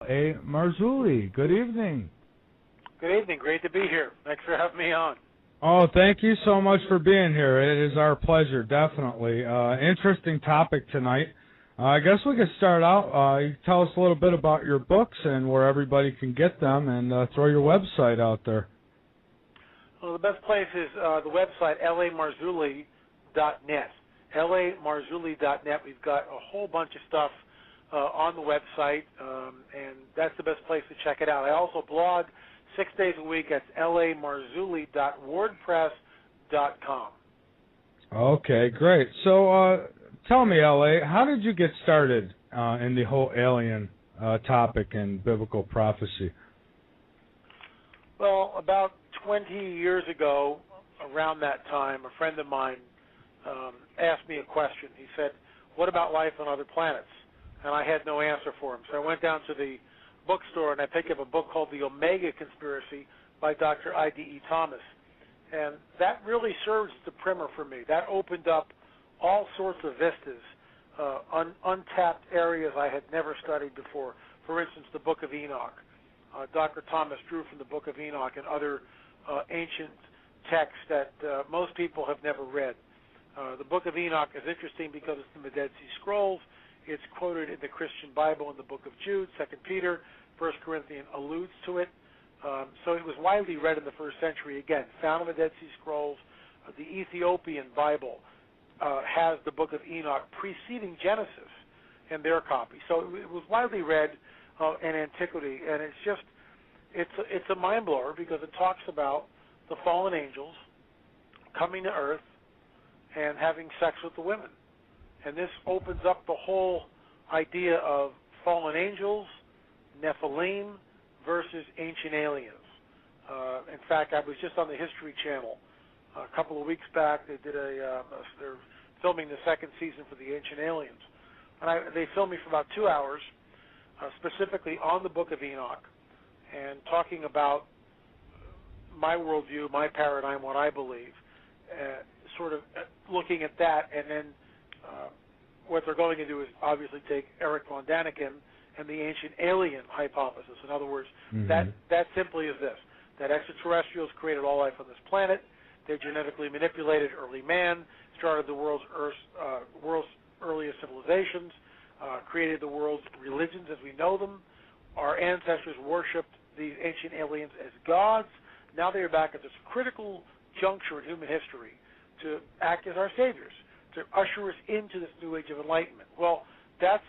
L.A. Marzulli. Good evening. Good evening. Great to be here. Thanks for having me on. Oh, thank you so much for being here. It is our pleasure, definitely. Interesting topic tonight. I guess we could start out. You can tell us a little bit about your books and where everybody can get them, and throw your website out there. Well, the best place is the website, lamarzulli.net. lamarzulli.net. We've got a whole bunch of stuff on the website, and that's the best place to check it out. I also blog 6 days a week at lamarzulli.wordpress.com. Okay, great. So tell me, L.A., how did you get started in the whole alien topic and biblical prophecy? Well, about 20 years ago, around that time, a friend of mine asked me a question. He said, what about life on other planets? And I had no answer for him. So I went down to the bookstore and I picked up a book called The Omega Conspiracy by Dr. I.D.E. Thomas. And that really serves as the primer for me. That opened up all sorts of vistas, untapped areas I had never studied before. For instance, the Book of Enoch. Dr. Thomas drew from the Book of Enoch and other ancient texts that most people have never read. The Book of Enoch is interesting because it's in the Dead Sea Scrolls. It's quoted in the Christian Bible in the Book of Jude, 2 Peter, 1 Corinthians alludes to it. So it was widely read in the first century. Again, found in the Dead Sea Scrolls. The Ethiopian Bible has the Book of Enoch preceding Genesis in their copy. So it was widely read in antiquity, and it's a mind blower because it talks about the fallen angels coming to Earth and having sex with the women. And this opens up the whole idea of fallen angels, Nephilim, versus ancient aliens. In fact, I was just on the History Channel a couple of weeks back. They did they're filming the second season for the Ancient Aliens. And they filmed me for about 2 hours, specifically on the Book of Enoch, and talking about my worldview, my paradigm, what I believe, sort of looking at that, and then what they're going to do is obviously take Eric von Daniken and the ancient alien hypothesis. In other words, that simply is this, that extraterrestrials created all life on this planet, they genetically manipulated early man, started the world's earliest civilizations, created the world's religions as we know them. Our ancestors worshipped these ancient aliens as gods. Now they are back at this critical juncture in human history to act as our saviors, to usher us into this new age of enlightenment. Well, that's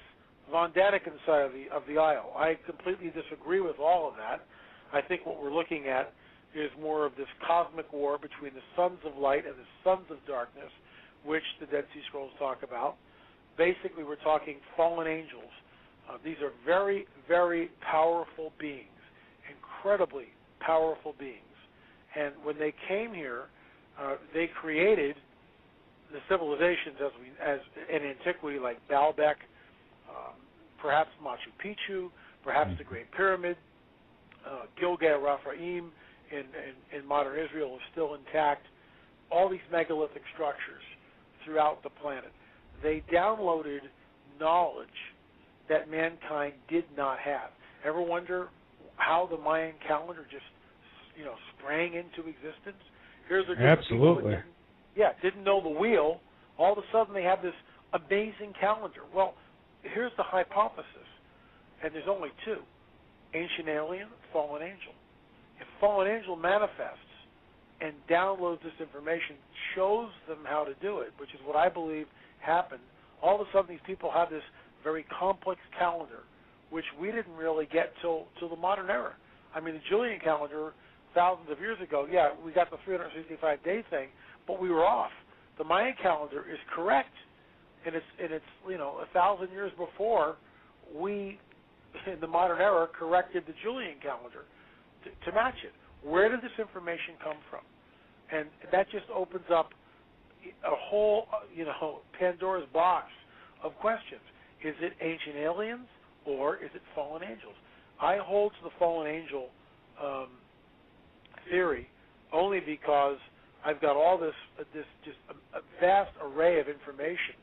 von Daniken's side of the aisle. I completely disagree with all of that. I think what we're looking at is more of this cosmic war between the sons of light and the sons of darkness, which the Dead Sea Scrolls talk about. Basically, we're talking fallen angels. These are very, very powerful beings, incredibly powerful beings. And when they came here, they created the civilizations as in antiquity, like Baalbek, perhaps Machu Picchu, perhaps the Great Pyramid, Gilgal-Raphaim in modern Israel is still intact. All these megalithic structures throughout the planet. They downloaded knowledge that mankind did not have. Ever wonder how the Mayan calendar just, sprang into existence? Here's a group Absolutely. of people that didn't know the wheel. All of a sudden they have this amazing calendar. Well, here's the hypothesis, and there's only two: ancient alien, fallen angel. If fallen angel manifests and downloads this information, shows them how to do it, which is what I believe happened, all of a sudden these people have this very complex calendar, which we didn't really get till the modern era. I mean, the Julian calendar, thousands of years ago, we got the 365-day thing, but we were off. The Mayan calendar is correct, and it's 1,000 years before we, in the modern era, corrected the Julian calendar to match it. Where did this information come from? And that just opens up a whole, Pandora's box of questions. Is it ancient aliens or is it fallen angels? I hold to the fallen angel theory only because I've got all this just a vast array of information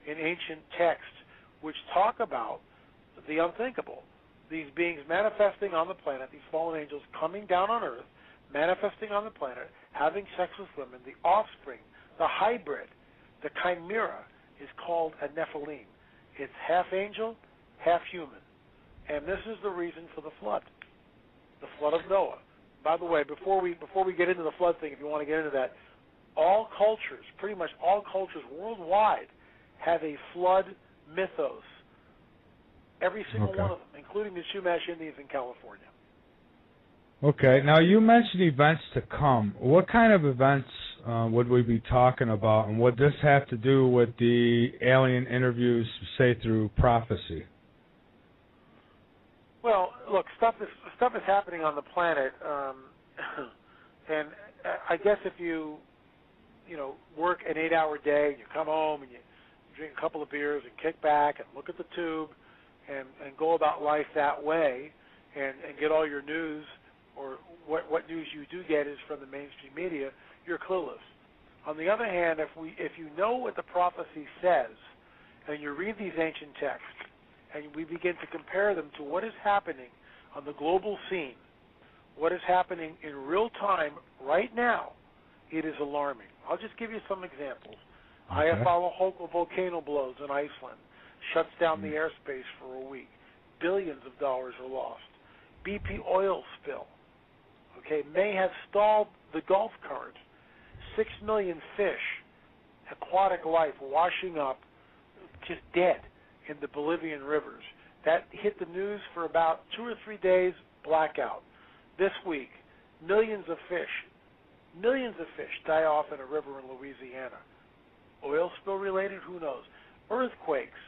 in ancient texts which talk about the unthinkable. these beings manifesting on the planet, these fallen angels coming down on Earth, manifesting on the planet, having sex with women, the offspring, the hybrid, the chimera is called a Nephilim. It's half angel, half human. And this is the reason for the flood of Noah. By the way, before we get into the flood thing, if you want to get into that, all cultures, pretty much all cultures worldwide, have a flood mythos. Every single one of them, including the Chumash Indians in California. Okay. Now, you mentioned events to come. What kind of events would we be talking about, and would this have to do with the alien interviews, say, through prophecy? Well, look, stuff is happening on the planet, and I guess if you work an 8-hour day, and you come home and you drink a couple of beers and kick back and look at the tube and go about life that way, and get all your news, or what news you do get is from the mainstream media, you're clueless. On the other hand, if you know what the prophecy says, and you read these ancient texts, and we begin to compare them to what is happening on the global scene, what is happening in real time right now, it is alarming. I'll just give you some examples. Okay. Eyjafjallajökull volcano blows in Iceland, shuts down the airspace for a week. Billions of dollars are lost. BP oil spill, may have stalled the Gulf current. 6 million fish, aquatic life, washing up, just dead in the Bolivian rivers. That hit the news for about 2 or 3 days, blackout. This week, millions of fish die off in a river in Louisiana. Oil spill related? Who knows? Earthquakes,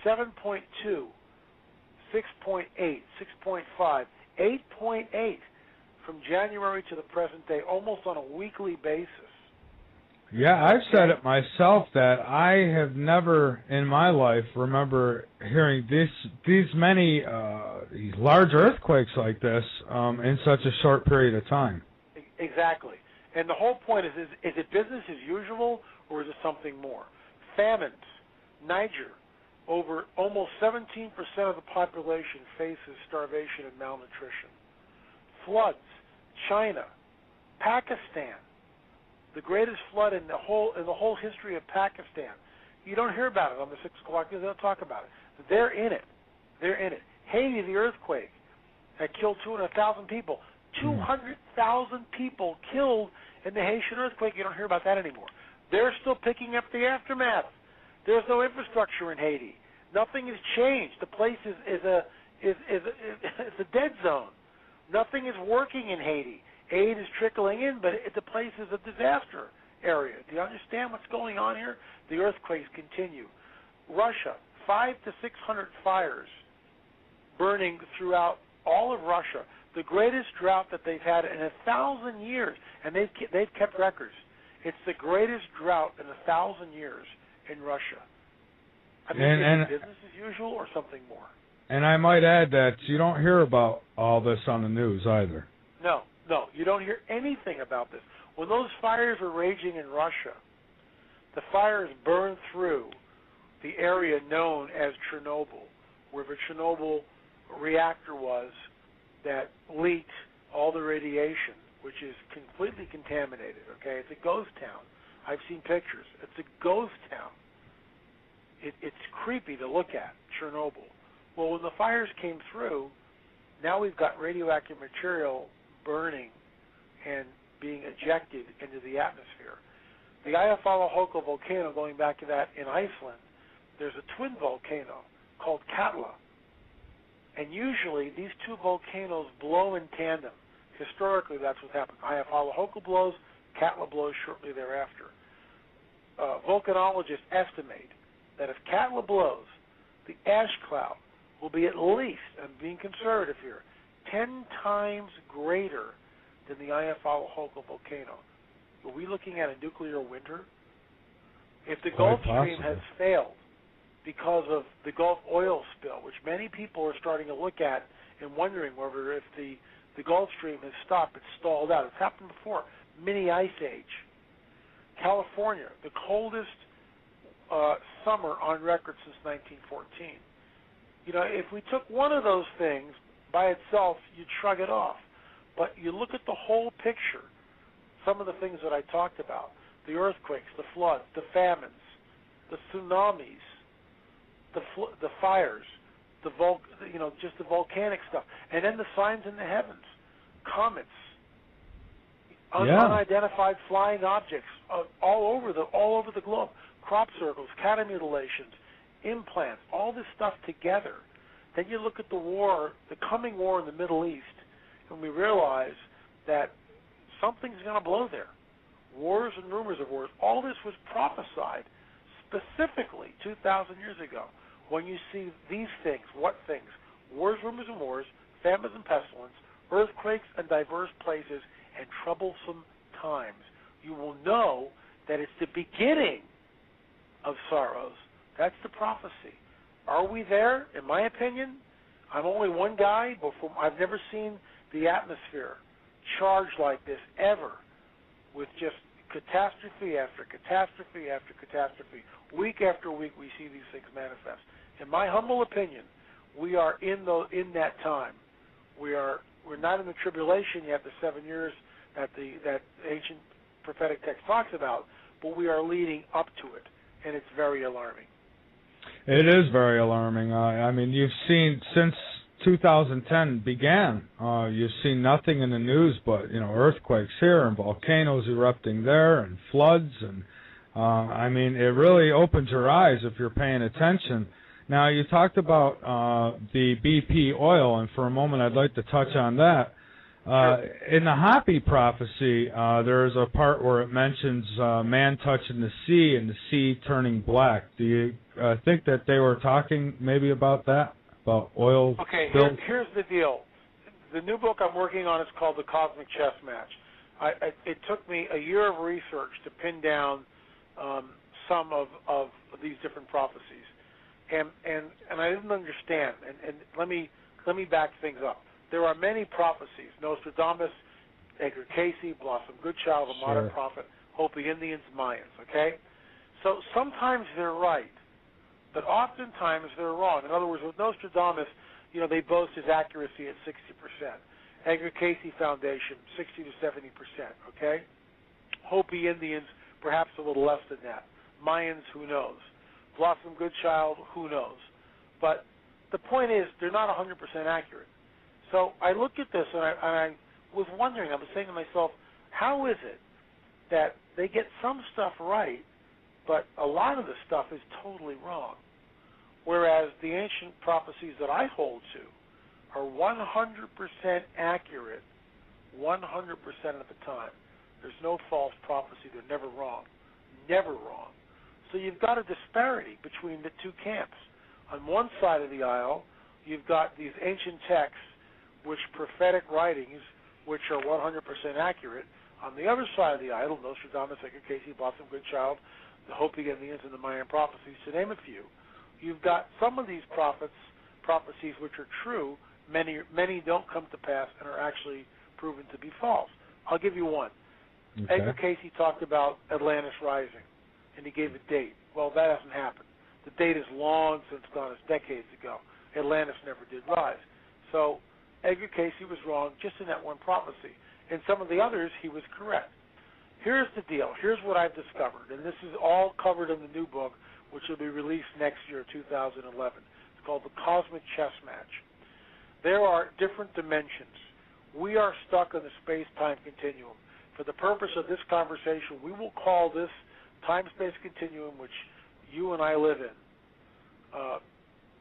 7.2, 6.8, 6.5, 8.8 from January to the present day, almost on a weekly basis. Yeah, I've said it myself that I have never in my life remember hearing these many these large earthquakes like this in such a short period of time. Exactly. And the whole point is it business as usual, or is it something more? Famines. Niger, over almost 17% of the population faces starvation and malnutrition. Floods. China. Pakistan. The greatest flood in the whole history of Pakistan. You don't hear about it on the 6 o'clock news. They don't talk about it. They're in it. Haiti, the earthquake that killed 200,000 people. 200,000 people killed in the Haitian earthquake. You don't hear about that anymore. They're still picking up the aftermath. There's no infrastructure in Haiti. Nothing has changed. The place is a dead zone. Nothing is working in Haiti. Aid is trickling in, but the place is a disaster area. Do you understand what's going on here? The earthquakes continue. Russia, 500 to 600 fires burning throughout all of Russia. The greatest drought that they've had in 1,000 years, and they've kept records. It's the greatest drought in 1,000 years in Russia. I mean, is it business as usual or something more? And I might add that you don't hear about all this on the news either. No, you don't hear anything about this. When those fires are raging in Russia, the fires burn through the area known as Chernobyl, where the Chernobyl reactor was that leaked all the radiation, which is completely contaminated, okay? It's a ghost town. I've seen pictures. It's a ghost town. It's creepy to look at, Chernobyl. Well, when the fires came through, now we've got radioactive material burning and being ejected into the atmosphere. The Eyjafjallajökull volcano, going back to that in Iceland, there's a twin volcano called Katla. And usually these two volcanoes blow in tandem. Historically, that's what happened. Eyjafjallajökull blows, Katla blows shortly thereafter. Volcanologists estimate that if Katla blows, the ash cloud will be at least, I'm being conservative here, 10 times greater than the Eyjafjallajökull volcano. Are we looking at a nuclear winter? If the Gulf Stream has failed because of the Gulf oil spill, which many people are starting to look at and wondering whether if the Gulf Stream has stopped, it's stalled out. It's happened before. Mini ice age. California, the coldest summer on record since 1914. If we took one of those things by itself, you'd shrug it off. But you look at the whole picture, some of the things that I talked about, the earthquakes, the floods, the famines, the tsunamis, the fires, just the volcanic stuff, and then the signs in the heavens, comets, unidentified flying objects all over the globe, crop circles, cattle mutilations, implants, all this stuff together. Then you look at the coming war in the Middle East, and we realize that something's going to blow there. Wars and rumors of wars. All this was prophesied specifically 2,000 years ago. When you see these things, what things? Wars, rumors, and wars, famines and pestilence, earthquakes in diverse places, and troublesome times. You will know that it's the beginning of sorrows. That's the prophecy. Are we there? In my opinion, I'm only one guy. I've never seen the atmosphere charged like this ever, with just catastrophe after catastrophe after catastrophe. Week after week, we see these things manifest. In my humble opinion, we are in that time. We're not in the tribulation yet, the 7 years that ancient prophetic text talks about, but we are leading up to it, and it's very alarming. It is very alarming. I mean, you've seen since 2010 began, you've seen nothing in the news but earthquakes here and volcanoes erupting there and floods, and I mean, it really opens your eyes if you're paying attention. Now, you talked about the BP oil, and for a moment I'd like to touch on that. In the Hopi prophecy, there's a part where it mentions man touching the sea and the sea turning black. Do you think that they were talking maybe about that, about oil? Okay, here's the deal. The new book I'm working on is called The Cosmic Chess Match. It took me a year of research to pin down some of these different prophecies, and I didn't understand. And let me back things up. There are many prophecies: Nostradamus, Edgar Casey, Blossom Goodchild, the Modern Prophet, Hopi Indians, Mayans. Okay, so sometimes they're right, but oftentimes they're wrong. In other words, with Nostradamus, they boast his accuracy at 60%. Edgar Casey Foundation, 60 to 70%. Okay, Hopi Indians, perhaps a little less than that. Mayans, who knows? Blossom Goodchild, who knows? But the point is, they're not 100% accurate. So I looked at this, and I was wondering, I was saying to myself, how is it that they get some stuff right, but a lot of the stuff is totally wrong? Whereas the ancient prophecies that I hold to are 100% accurate 100% of the time. There's no false prophecy. They're never wrong. Never wrong. So you've got a disparity between the two camps. On one side of the aisle, you've got these ancient texts, which prophetic writings, which are 100% accurate. On the other side of the aisle, Nostradamus, Edgar Casey, Blossom Goodchild, the Hopi Indians, and the Mayan prophecies, to name a few. You've got some of these prophecies which are true. Many don't come to pass and are actually proven to be false. I'll give you one. Okay. Edgar Casey talked about Atlantis rising, and he gave a date. Well, that hasn't happened. The date is long since gone. It's decades ago. Atlantis never did rise. So Edgar Casey was wrong just in that one prophecy. In some of the others, he was correct. Here's the deal. Here's what I've discovered, and this is all covered in the new book, which will be released next year, 2011. It's called The Cosmic Chess Match. There are different dimensions. We are stuck in the space-time continuum. For the purpose of this conversation, we will call this time-space continuum, which you and I live in,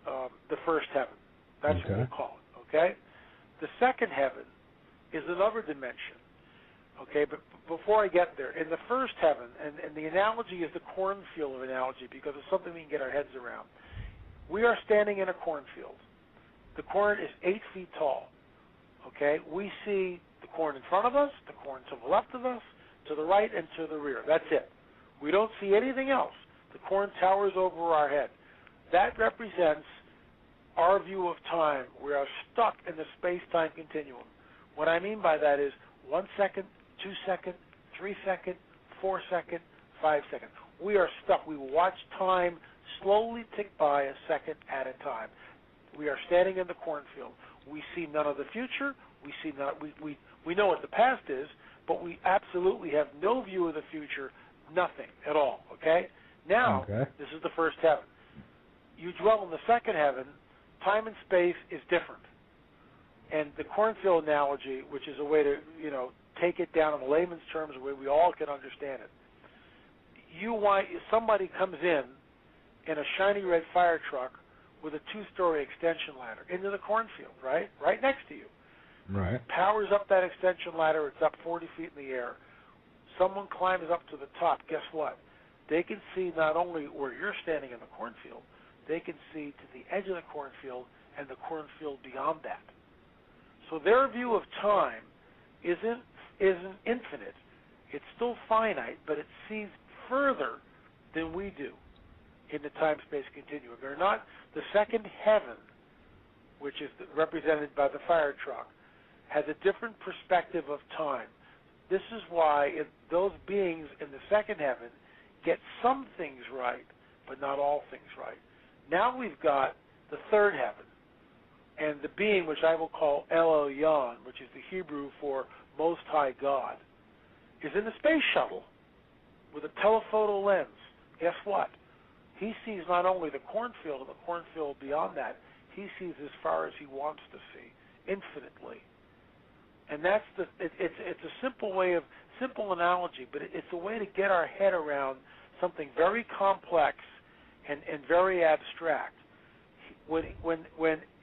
the first heaven. That's what we'll call it, okay? The second heaven is another dimension, okay? But before I get there, in the first heaven, and the analogy is the cornfield analogy because it's something we can get our heads around. We are standing in a cornfield. The corn is 8 feet tall, okay? We see the corn in front of us, the corn to the left of us, to the right, and to the rear. That's it. We don't see anything else. The corn towers over our head. That represents our view of time. We are stuck in the space-time continuum. What I mean by that is 1 second, 2 second, 3 second, 4 second, 5 second. We are stuck. We watch time slowly tick by a second at a time. We are standing in the cornfield. We see none of the future. We see none. We know what the past is, but we absolutely have no view of the future. Nothing at all. Okay. Now, This is the first heaven. You dwell in the second heaven. Time and space is different. And the cornfield analogy, which is a way to, take it down in layman's terms, the way we all can understand it. Somebody comes in a shiny red fire truck with a 2-story extension ladder into the cornfield, right next to you. Right. Powers up that extension ladder. It's up 40 feet in the air. Someone climbs up to the top. Guess what? They can see not only where you're standing in the cornfield, they can see to the edge of the cornfield and the cornfield beyond that. So their view of time isn't infinite. It's still finite, but it sees further than we do in the time-space continuum. They're not the second heaven, which is represented by the fire truck, has a different perspective of time. This is why those beings in the second heaven get some things right, but not all things right. Now we've got the third heaven, and the being, which I will call El Elyon, which is the Hebrew for Most High God, is in the space shuttle with a telephoto lens. Guess what? He sees not only the cornfield and the cornfield beyond that, he sees as far as he wants to see, infinitely. And that's it's a simple analogy, but it's a way to get our head around something very complex and very abstract. When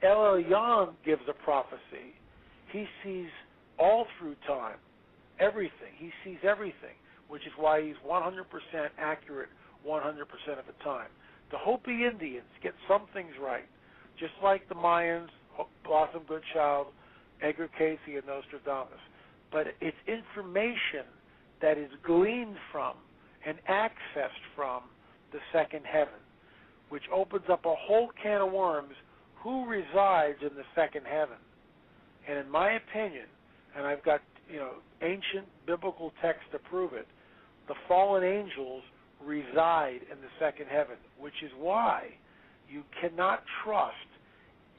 El Elyon gives a prophecy, he sees all through time, everything. He sees everything, which is why he's 100% accurate 100% of the time. The Hopi Indians get some things right, just like the Mayans, Blossom Goodchild, Edgar Cayce, and Nostradamus. But it's information that is gleaned from and accessed from the second heaven, which opens up a whole can of worms. Who resides in the second heaven? And in my opinion, and I've got ancient biblical text to prove it, the fallen angels reside in the second heaven, which is why you cannot trust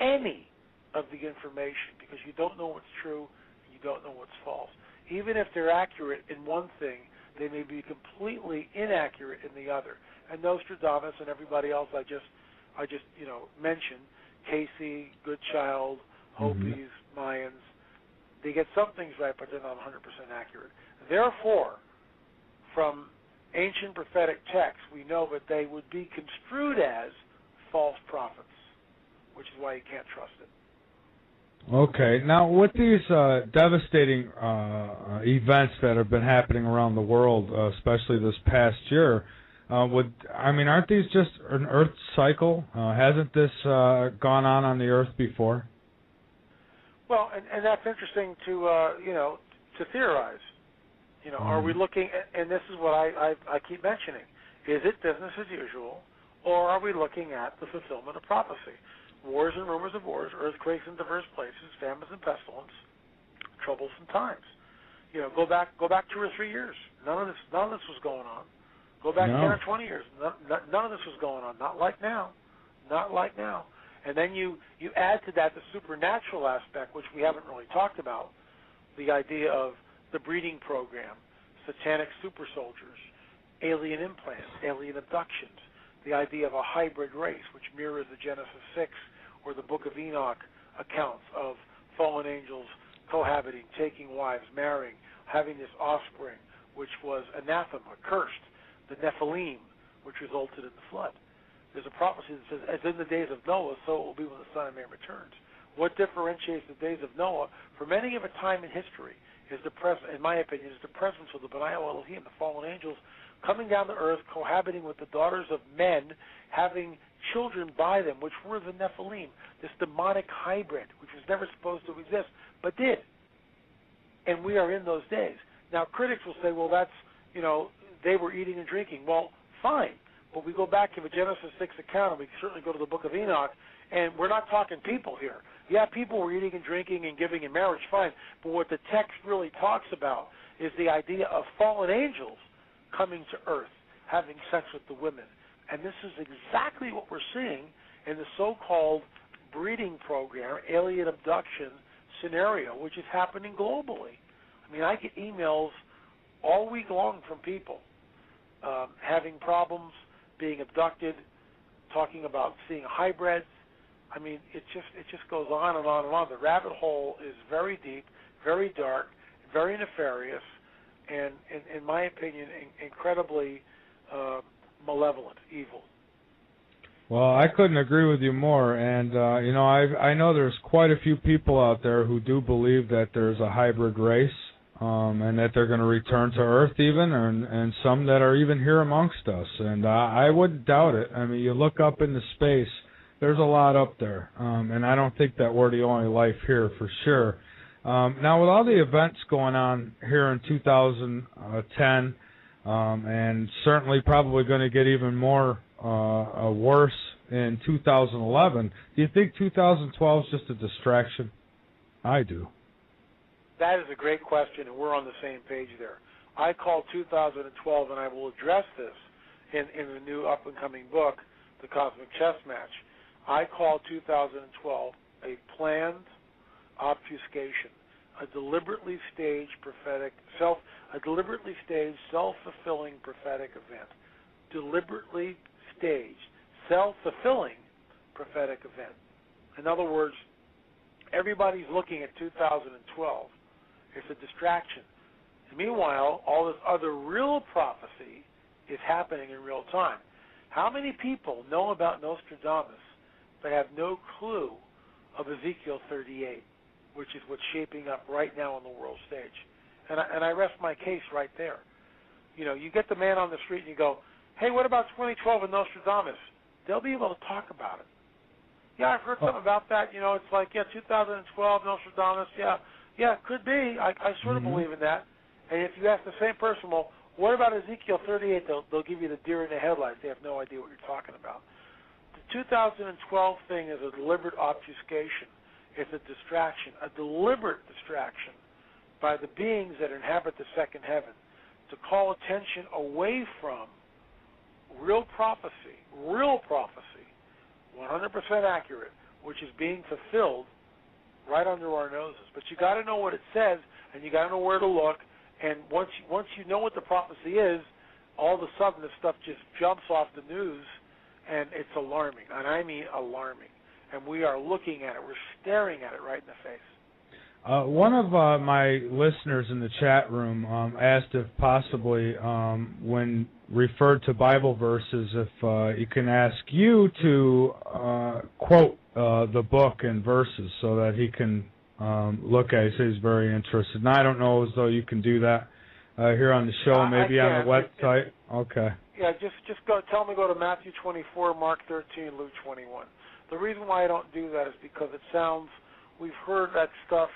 any of the information, because you don't know what's true and you don't know what's false. Even if they're accurate in one thing, they may be completely inaccurate in the other. And Nostradamus and everybody else I just mentioned, Cayce, Goodchild, Hopis, Mayans, they get some things right, but they're not 100% accurate. Therefore, from ancient prophetic texts, we know that they would be construed as false prophets, which is why you can't trust it. Okay. Now, with these devastating events that have been happening around the world, especially this past year, aren't these just an Earth cycle? Hasn't this gone on the Earth before? Well, and that's interesting to theorize. Are we looking? And this is what I keep mentioning: is it business as usual, or are we looking at the fulfillment of prophecy? Wars and rumors of wars, earthquakes in diverse places, famines and pestilence, troublesome times. Go back 2 or 3 years. None of this was going on. Go back 10 or 20 years. None of this was going on. Not like now. Not like now. And then you add to that the supernatural aspect, which we haven't really talked about, the idea of the breeding program, satanic super soldiers, alien implants, alien abductions, the idea of a hybrid race, which mirrors the Genesis 6 or the Book of Enoch accounts of fallen angels cohabiting, taking wives, marrying, having this offspring, which was anathema, cursed, the Nephilim, which resulted in the flood. There's a prophecy that says, as in the days of Noah, so it will be when the Son of Man returns. What differentiates the days of Noah from any other time in history is in my opinion, is the presence of the B'nai Elohim, the fallen angels, coming down to earth, cohabiting with the daughters of men, having children by them, which were the Nephilim, this demonic hybrid, which was never supposed to exist, but did. And we are in those days. Now, critics will say, well, that's, they were eating and drinking. Well, fine. But we go back to the Genesis 6 account, and we certainly go to the Book of Enoch, and we're not talking people here. Yeah, people were eating and drinking and giving in marriage, fine. But what the text really talks about is the idea of fallen angels coming to earth, having sex with the women. And this is exactly what we're seeing in the so-called breeding program, alien abduction scenario, which is happening globally. I mean, I get emails all week long from people having problems, being abducted, talking about seeing hybrids. I mean, it just goes on and on and on. The rabbit hole is very deep, very dark, very nefarious, and in my opinion, incredibly malevolent, evil. Well, I couldn't agree with you more, and I know there's quite a few people out there who do believe that there's a hybrid race, and that they're going to return to Earth even, and some that are even here amongst us, and I wouldn't doubt it. I mean, you look up into space, there's a lot up there, and I don't think that we're the only life here for sure. Now, with all the events going on here in 2010, and certainly probably going to get even more worse in 2011, do you think 2012 is just a distraction? I do. That is a great question, and we're on the same page there. I call 2012, and I will address this in the new up-and-coming book, The Cosmic Chess Match. I call 2012 a planned obfuscation, a deliberately staged self-fulfilling prophetic event. Deliberately staged, self-fulfilling prophetic event. In other words, everybody's looking at 2012. It's a distraction. And meanwhile, all this other real prophecy is happening in real time. How many people know about Nostradamus but have no clue of Ezekiel 38, which is what's shaping up right now on the world stage? And I rest my case right there. You know, you get the man on the street and you go, hey, what about 2012 and Nostradamus? They'll be able to talk about it. Yeah, I've heard something about that. You know, it's like, 2012, Nostradamus, yeah, it could be. I sort of believe in that. And if you ask the same person, well, what about Ezekiel 38? They'll give you the deer in the headlights. They have no idea what you're talking about. The 2012 thing is a deliberate obfuscation. It's a distraction, a deliberate distraction by the beings that inhabit the second heaven to call attention away from real prophecy, 100% accurate, which is being fulfilled right under our noses. But you got to know what it says, and you got to know where to look. And once you know what the prophecy is, all of a sudden this stuff just jumps off the news, and it's alarming. And I mean alarming. And we are looking at it. We're staring at it right in the face. One of my listeners in the chat room asked if possibly, when referred to Bible verses, if he can ask you to quote the book and verses so that he can look at it. He says he's very interested. And I don't know as though you can do that here on the show, maybe on the website. Okay. Yeah, just tell him to go to Matthew 24, Mark 13, Luke 21. The reason why I don't do that is because it sounds, we've heard that stuff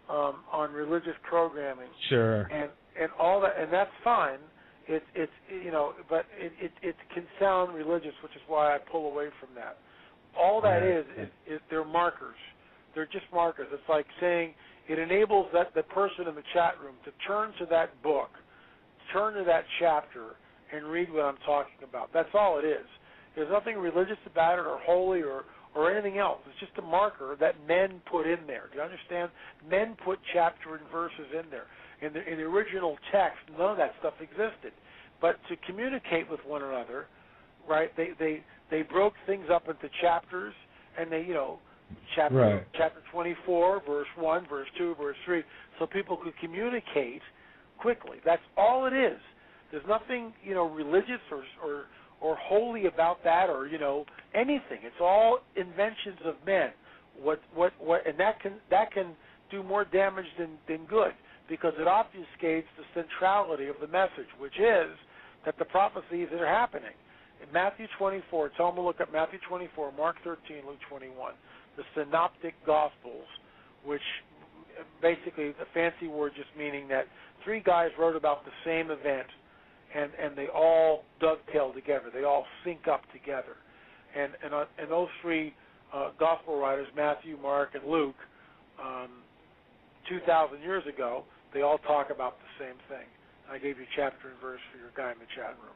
on religious programming. Sure. And all that, and that's fine. But it can sound religious, which is why I pull away from that. All that is they're markers. They're just markers. It's like saying it enables the person in the chat room to turn to that book, turn to that chapter, and read what I'm talking about. That's all it is. There's nothing religious about it or holy or anything else. It's just a marker that men put in there. Do you understand? Men put chapter and verses in there. In the original text, none of that stuff existed. But to communicate with one another, right, they broke things up into chapters, and they, chapter 24, verse 1, verse 2, verse 3, so people could communicate quickly. That's all it is. There's nothing, religious or holy about that, or anything. It's all inventions of men. And that can do more damage than good, because it obfuscates the centrality of the message, which is that the prophecies that are happening. In Matthew 24, tell them to look at Matthew 24, Mark 13, Luke 21, the synoptic gospels, which basically the fancy word just meaning that three guys wrote about the same event, and they all dovetail together. They all sync up together. And those three gospel writers, Matthew, Mark, and Luke, 2,000 years ago, they all talk about the same thing. I gave you chapter and verse for your guy in the chat room.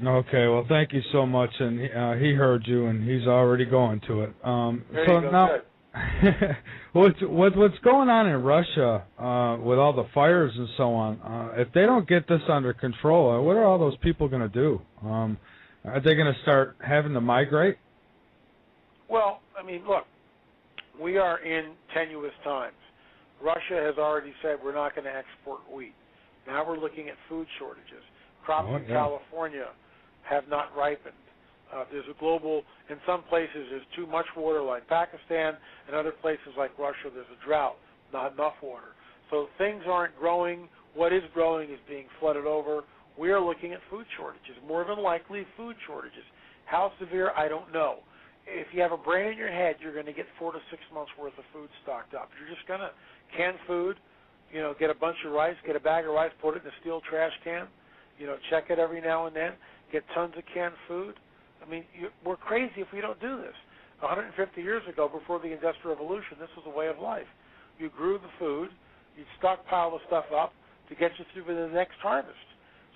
Okay, well, thank you so much, and he heard you, and he's already going to it. There So you go. now, Good. what's going on in Russia with all the fires and so on? If they don't get this under control, what are all those people going to do? Are they going to start having to migrate? Well, I mean, look, we are in tenuous times. Russia has already said we're not going to export wheat. Now we're looking at food shortages. Crops in California have not ripened. There's a global, in some places there's too much water like Pakistan, and other places like Russia there's a drought, not enough water. So things aren't growing. What is growing is being flooded over. We are looking at food shortages, more than likely food shortages. How severe, I don't know. If you have a brain in your head, you're going to get 4 to 6 months worth of food stocked up. You're just going to can food, get a bunch of rice, get a bag of rice, put it in a steel trash can, check it every now and then, get tons of canned food. I mean, we're crazy if we don't do this. 150 years ago, before the Industrial Revolution, this was a way of life. You grew the food, you'd stockpile the stuff up to get you through the next harvest.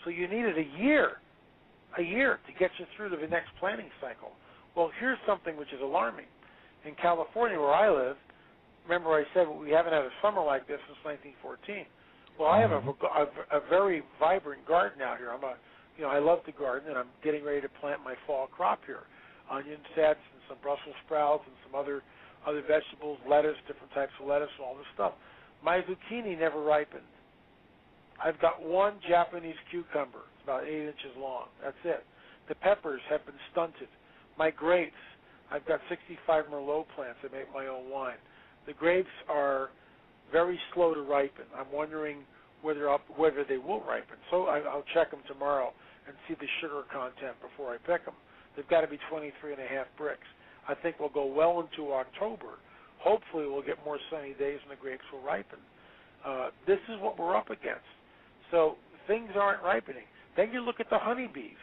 So you needed a year to get you through the next planting cycle. Well, here's something which is alarming. In California, where I live, remember I said we haven't had a summer like this since 1914. Well, I have a very vibrant garden out here. I love to garden, and I'm getting ready to plant my fall crop here. Onion sets and some Brussels sprouts and some other vegetables, lettuce, different types of lettuce, all this stuff. My zucchini never ripened. I've got one Japanese cucumber. It's about 8 inches long. That's it. The peppers have been stunted. My grapes, I've got 65 Merlot plants. I make my own wine. The grapes are very slow to ripen. I'm wondering whether they will ripen. So I'll check them tomorrow and see the sugar content before I pick them. They've got to be 23.5 bricks. I think we'll go well into October. Hopefully we'll get more sunny days and the grapes will ripen. This is what we're up against. So things aren't ripening. Then you look at the honeybees.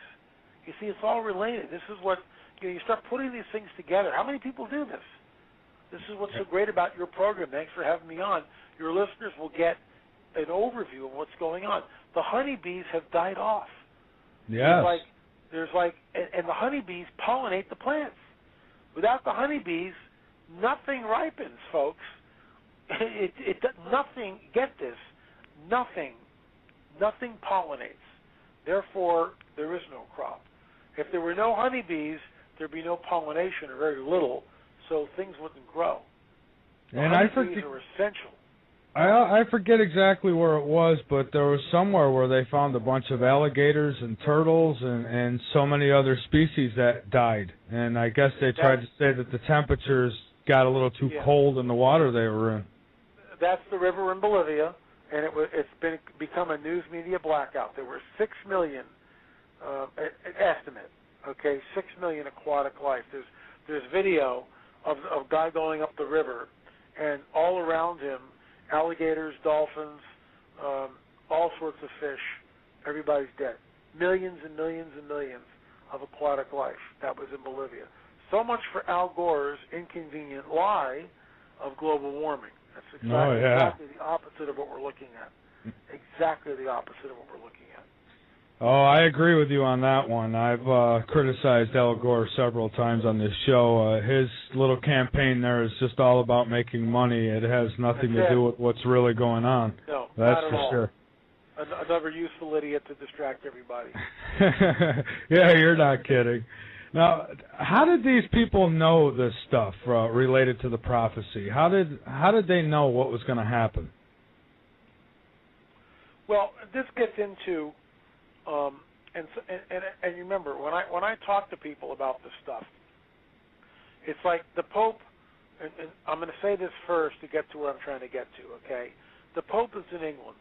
You see, it's all related. This is what, you start putting these things together. How many people do this? This is what's so great about your program. Thanks for having me on. Your listeners will get an overview of what's going on. The honeybees have died off. Yes. And the honeybees pollinate the plants. Without the honeybees, nothing ripens, folks. Nothing, get this, nothing pollinates. Therefore, there is no crop. If there were no honeybees, there'd be no pollination or very little, so things wouldn't grow. And honeybees are essential. I forget exactly where it was, but there was somewhere where they found a bunch of alligators and turtles and so many other species that died. And I guess they tried to say that the temperatures got a little too cold in the water they were in. That's the river in Bolivia, and it's become a news media blackout. There were 6 million, estimate, 6 million aquatic life. There's video of a guy going up the river, and all around him, alligators, dolphins, all sorts of fish. Everybody's dead. Millions and millions and millions of aquatic life. That was in Bolivia. So much for Al Gore's inconvenient lie of global warming. That's exactly the opposite of what we're looking at. Exactly the opposite of what we're looking at. Oh, I agree with you on that one. I've criticized Al Gore several times on this show. His little campaign there is just all about making money. It has nothing to do with what's really going on. No, that's not at for all. Sure. Another useful idiot to distract everybody. Yeah, you're not kidding. Now, how did these people know this stuff related to the prophecy? How did they know what was going to happen? Well, this gets into and remember, when I talk to people about this stuff, it's like the Pope, and I'm going to say this first to get to where I'm trying to get to, okay? The Pope is in England.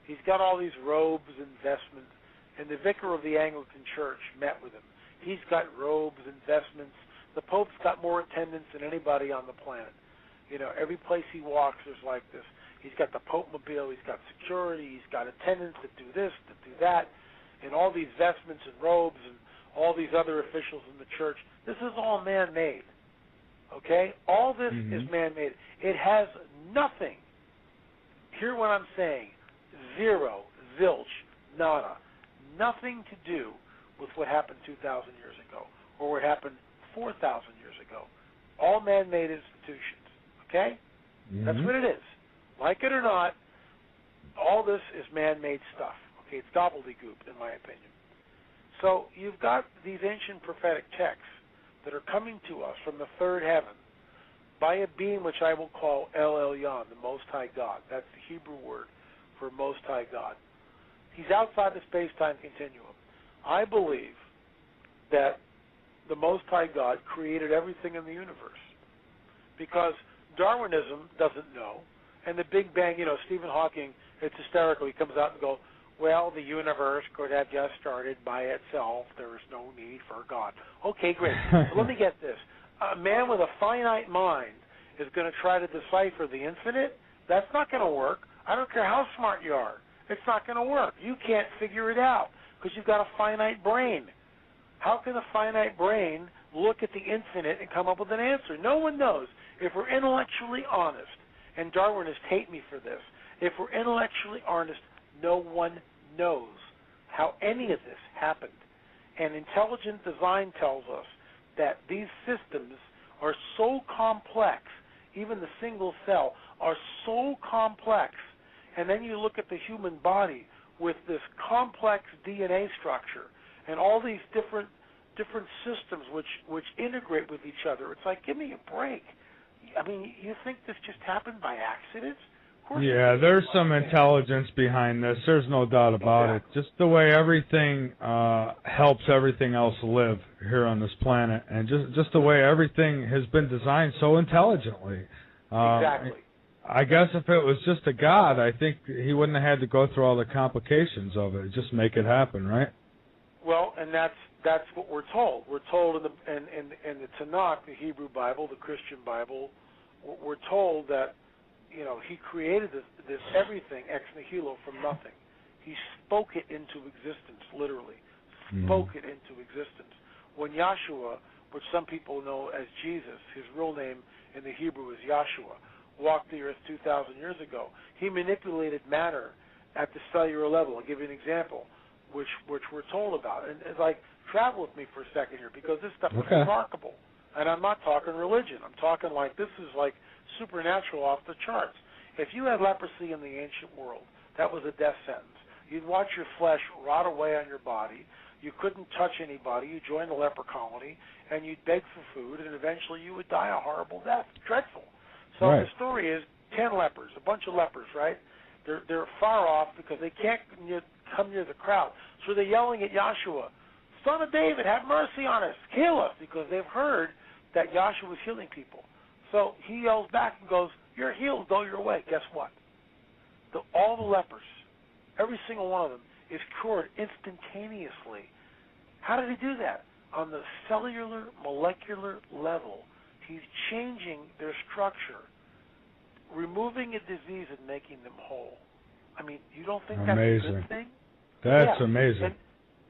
He's got all these robes and vestments, and the vicar of the Anglican Church met with him. He's got robes and vestments. The Pope's got more attendants than anybody on the planet. Every place he walks, there's like this. He's got the Pope-mobile. He's got security. He's got attendants that do this, that do that, and all these vestments and robes and all these other officials in the church. This is all man-made, okay? All this is man-made. It has nothing, hear what I'm saying, zero, zilch, nada, nothing to do with what happened 2,000 years ago or what happened 4,000 years ago. All man-made institutions, okay? Mm-hmm. That's what it is. Like it or not, all this is man-made stuff. Okay, it's gobbledygook, in my opinion. So you've got these ancient prophetic texts that are coming to us from the third heaven by a being which I will call El Elyon, the Most High God. That's the Hebrew word for Most High God. He's outside the space-time continuum. I believe that the Most High God created everything in the universe because Darwinism doesn't know, and the Big Bang, Stephen Hawking, it's hysterical. He comes out and goes, well, the universe could have just started by itself. There is no need for God. Okay, great. So let me get this. A man with a finite mind is going to try to decipher the infinite? That's not going to work. I don't care how smart you are. It's not going to work. You can't figure it out because you've got a finite brain. How can a finite brain look at the infinite and come up with an answer? No one knows. If we're intellectually honest, and Darwinists hate me for this, if we're intellectually honest, no one knows how any of this happened. And intelligent design tells us that these systems are so complex, even the single cell, are so complex. And then you look at the human body with this complex DNA structure and all these different systems which integrate with each other. It's like, give me a break. I mean, you think this just happened by accident? Yeah, there's some intelligence behind this. There's no doubt about it. Just the way everything helps everything else live here on this planet, and just the way everything has been designed so intelligently. Exactly. I guess if it was just a God, I think he wouldn't have had to go through all the complications of it. Just make it happen, right? Well, and that's what we're told. We're told in the Tanakh, the Hebrew Bible, the Christian Bible, we're told that he created this everything ex nihilo from nothing. He spoke it into existence, literally. Spoke it into existence. When Yahshua, which some people know as Jesus, his real name in the Hebrew is Yahshua, walked the earth 2,000 years ago, he manipulated matter at the cellular level. I'll give you an example, which we're told about. And it's like, travel with me for a second here, because this stuff is remarkable. And I'm not talking religion. I'm talking like this is like supernatural off the charts. If you had leprosy in the ancient world, that was a death sentence. You'd watch your flesh rot away on your body. You couldn't touch anybody. You joined the leper colony, and you'd beg for food, and eventually you would die a horrible death. Dreadful. So the story is 10 lepers, a bunch of lepers, right? They're far off because they can't come near the crowd. So they're yelling at Yahshua, Son of David, have mercy on us, heal us, because they've heard that Yahshua was healing people. So he yells back and goes, you're healed, go your way. Guess what? All the lepers, every single one of them, is cured instantaneously. How did he do that? On the cellular, molecular level, he's changing their structure, removing a disease and making them whole. I mean, you don't think that's a good thing? That's amazing.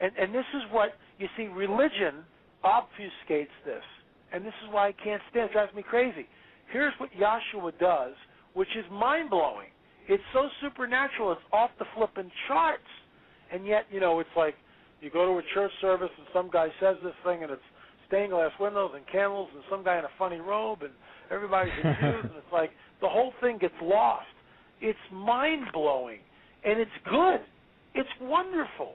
And this is what, you see, religion obfuscates this. And this is why I can't stand it. It drives me crazy. Here's what Yahshua does, which is mind-blowing. It's so supernatural, it's off the flipping charts. And yet, it's like you go to a church service and some guy says this thing and it's stained glass windows and candles and some guy in a funny robe and everybody's confused and it's like the whole thing gets lost. It's mind-blowing. And it's good. It's wonderful.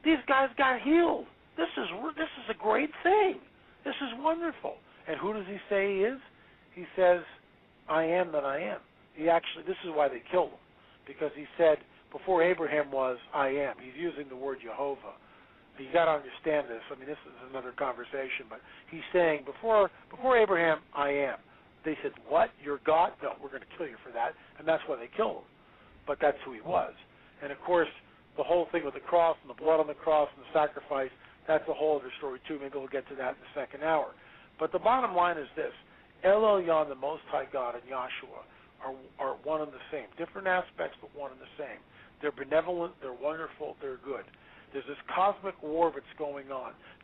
These guys got healed. This is a great thing. This is wonderful. And who does he say he is? He says, I am that I am. This is why they killed him, because he said, before Abraham was, I am. He's using the word Jehovah. You got to understand this. I mean, this is another conversation, but he's saying, before Abraham, I am. They said, what? You're God? No, we're going to kill you for that. And that's why they killed him. But that's who he was. And, of course, the whole thing with the cross and the blood on the cross and the sacrifice, that's a whole other story, too. Maybe we'll get to that in the second hour. But the bottom line is this. El Elyon, the Most High God, and Yahshua are one and the same. Different aspects, but one and the same. They're benevolent, they're wonderful, they're good. There's this cosmic war that's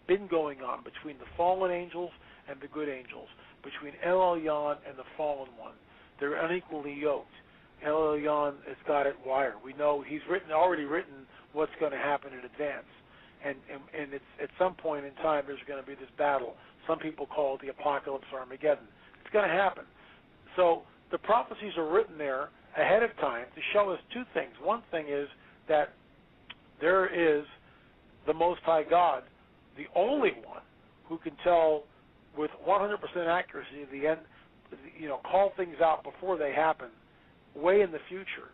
been going on between the fallen angels and the good angels, between El Elyon and the fallen one. They're unequally yoked. El Elyon has got it wired. We know he's already written what's going to happen in advance. and it's at some point in time there's going to be this battle. Some people call it the apocalypse, Armageddon. It's going to happen. So the prophecies are written there ahead of time to show us two things. One thing is that there is the Most High God, the only one who can tell with 100% accuracy the end, call things out before they happen, way in the future.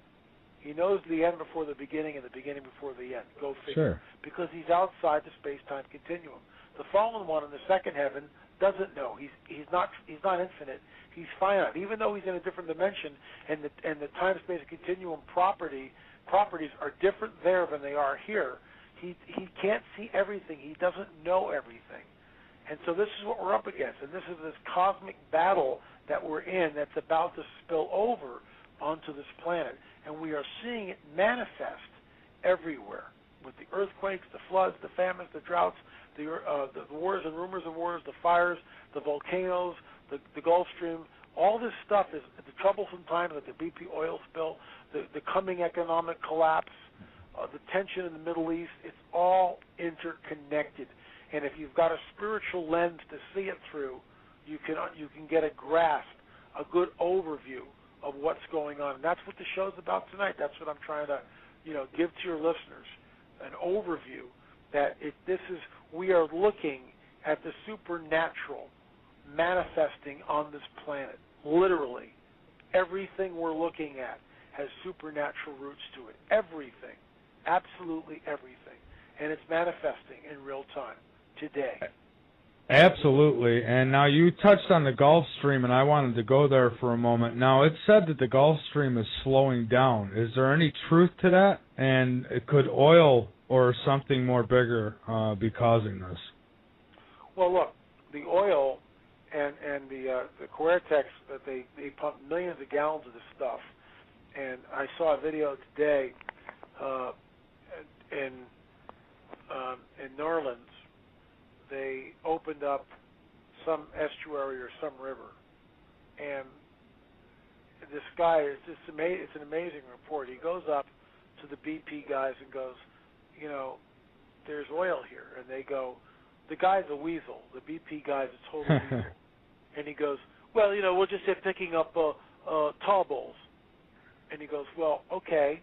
He knows the end before the beginning and the beginning before the end. Go figure. Sure. Because he's outside the space-time continuum. The fallen one in the second heaven doesn't know. He's not infinite. He's finite. Even though he's in a different dimension, and the time-space continuum properties are different there than they are here. He can't see everything. He doesn't know everything. And so this is what we're up against, and this is this cosmic battle that we're in that's about to spill over onto this planet. And we are seeing it manifest everywhere with the earthquakes, the floods, the famines, the droughts, the wars and rumors of wars, the fires, the volcanoes, the Gulf Stream. All this stuff is the troublesome times, like the BP oil spill, the coming economic collapse, the tension in the Middle East. It's all interconnected. And if you've got a spiritual lens to see it through, you can get a grasp, a good overview of what's going on. And that's what the show's about tonight. That's what I'm trying to, give to your listeners, an overview that we are looking at the supernatural manifesting on this planet. Literally, everything we're looking at has supernatural roots to it. Everything, absolutely everything. And it's manifesting in real time today. Absolutely. And now you touched on the Gulf Stream, and I wanted to go there for a moment. Now, it's said that the Gulf Stream is slowing down. Is there any truth to that? And could oil or something more bigger be causing this? Well, look, the oil and the Cortex, that they pump millions of gallons of this stuff. And I saw a video today in New Orleans. They opened up some estuary or some river, and this guy is just amazing. It's an amazing report. He goes up to the BP guys and goes, there's oil here, and they go, the guy's a weasel. The BP guy's a total weasel, and he goes, well, we'll just say picking up tall bowls, and he goes, well, okay,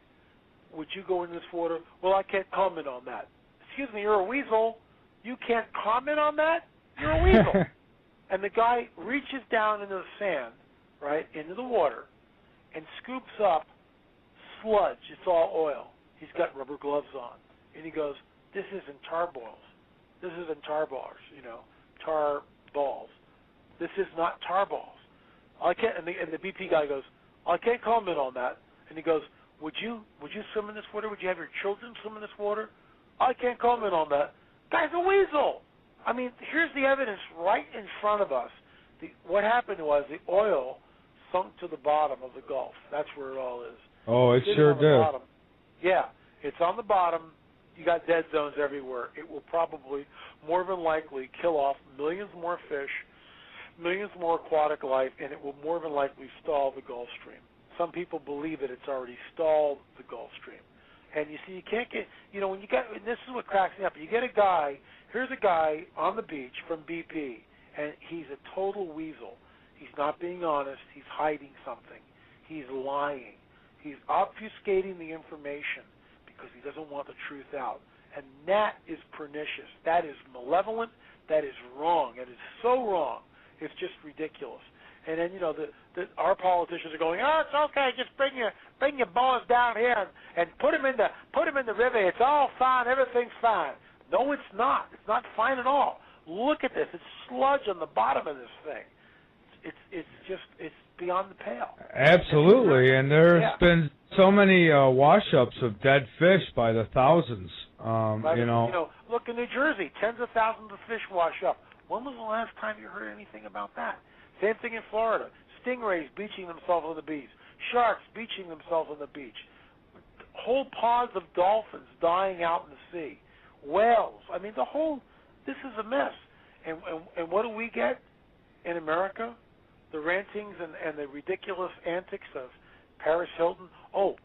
would you go in this water? Well, I can't comment on that. Excuse me, you're a weasel. You can't comment on that? You're a weasel. And the guy reaches down into the sand, right, into the water, and scoops up sludge. It's all oil. He's got rubber gloves on. And he goes, this isn't tar balls. This isn't tar bars, tar balls. This is not tar balls. I can't. And the BP guy goes, I can't comment on that. And he goes, would you swim in this water? Would you have your children swim in this water? I can't comment on that. Guy's a weasel. I mean, here's the evidence right in front of us. What happened was the oil sunk to the bottom of the Gulf. That's where it all is. Oh, it sure did. Bottom. Yeah, it's on the bottom. You got dead zones everywhere. It will probably, more than likely, kill off millions more fish, millions more aquatic life, and it will more than likely stall the Gulf Stream. Some people believe that it's already stalled the Gulf Stream. And you see, you can't get, when you get, and this is what cracks me up. You get a guy, here's a guy on the beach from BP, and he's a total weasel. He's not being honest. He's hiding something. He's lying. He's obfuscating the information because he doesn't want the truth out. And that is pernicious. That is malevolent. That is wrong. It is so wrong. It's just ridiculous. And then, our politicians are going, oh, it's okay, just bring your boys down here and put them in the river. It's all fine. Everything's fine. No, it's not. It's not fine at all. Look at this. It's sludge on the bottom of this thing. It's beyond the pale. Absolutely, and there's been so many wash-ups of dead fish by the thousands. Look in New Jersey, tens of thousands of fish wash up. When was the last time you heard anything about that? Same thing in Florida. Stingrays beaching themselves on the beach. Sharks beaching themselves on the beach. Whole pods of dolphins dying out in the sea. Whales. I mean, this is a mess. And what do we get in America? The rantings and the ridiculous antics of Paris Hilton. Oh,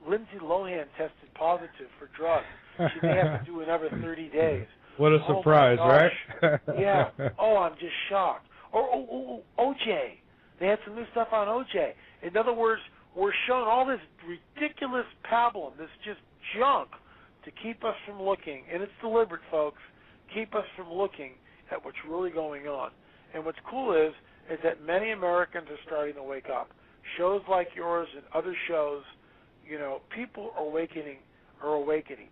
Lindsay Lohan tested positive for drugs. She may have to do another 30 days. What a surprise, right? Yeah. Oh, I'm just shocked. Or OJ. They had some new stuff on OJ. In other words, we're shown all this ridiculous pablum, this just junk, to keep us from looking, and it's deliberate, folks, keep us from looking at what's really going on. And what's cool is that many Americans are starting to wake up. Shows like yours and other shows, you know, people are awakening.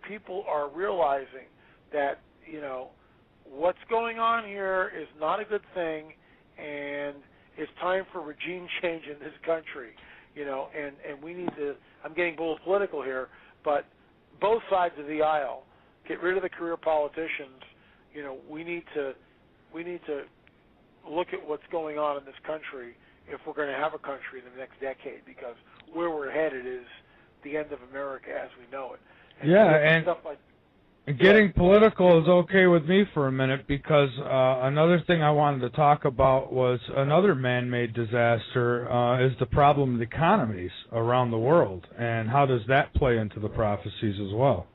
People are realizing that, you know, what's going on here is not a good thing, and it's time for regime change in this country, you know, and we need to, I'm getting both political here, but both sides of the aisle, get rid of the career politicians. You know, we need to look at what's going on in this country if we're going to have a country in the next decade, because where we're headed is the end of America as we know it. And and stuff like, getting political is okay with me for a minute, because another thing I wanted to talk about was another man-made disaster is the problem of the economies around the world, and how does that play into the prophecies as well?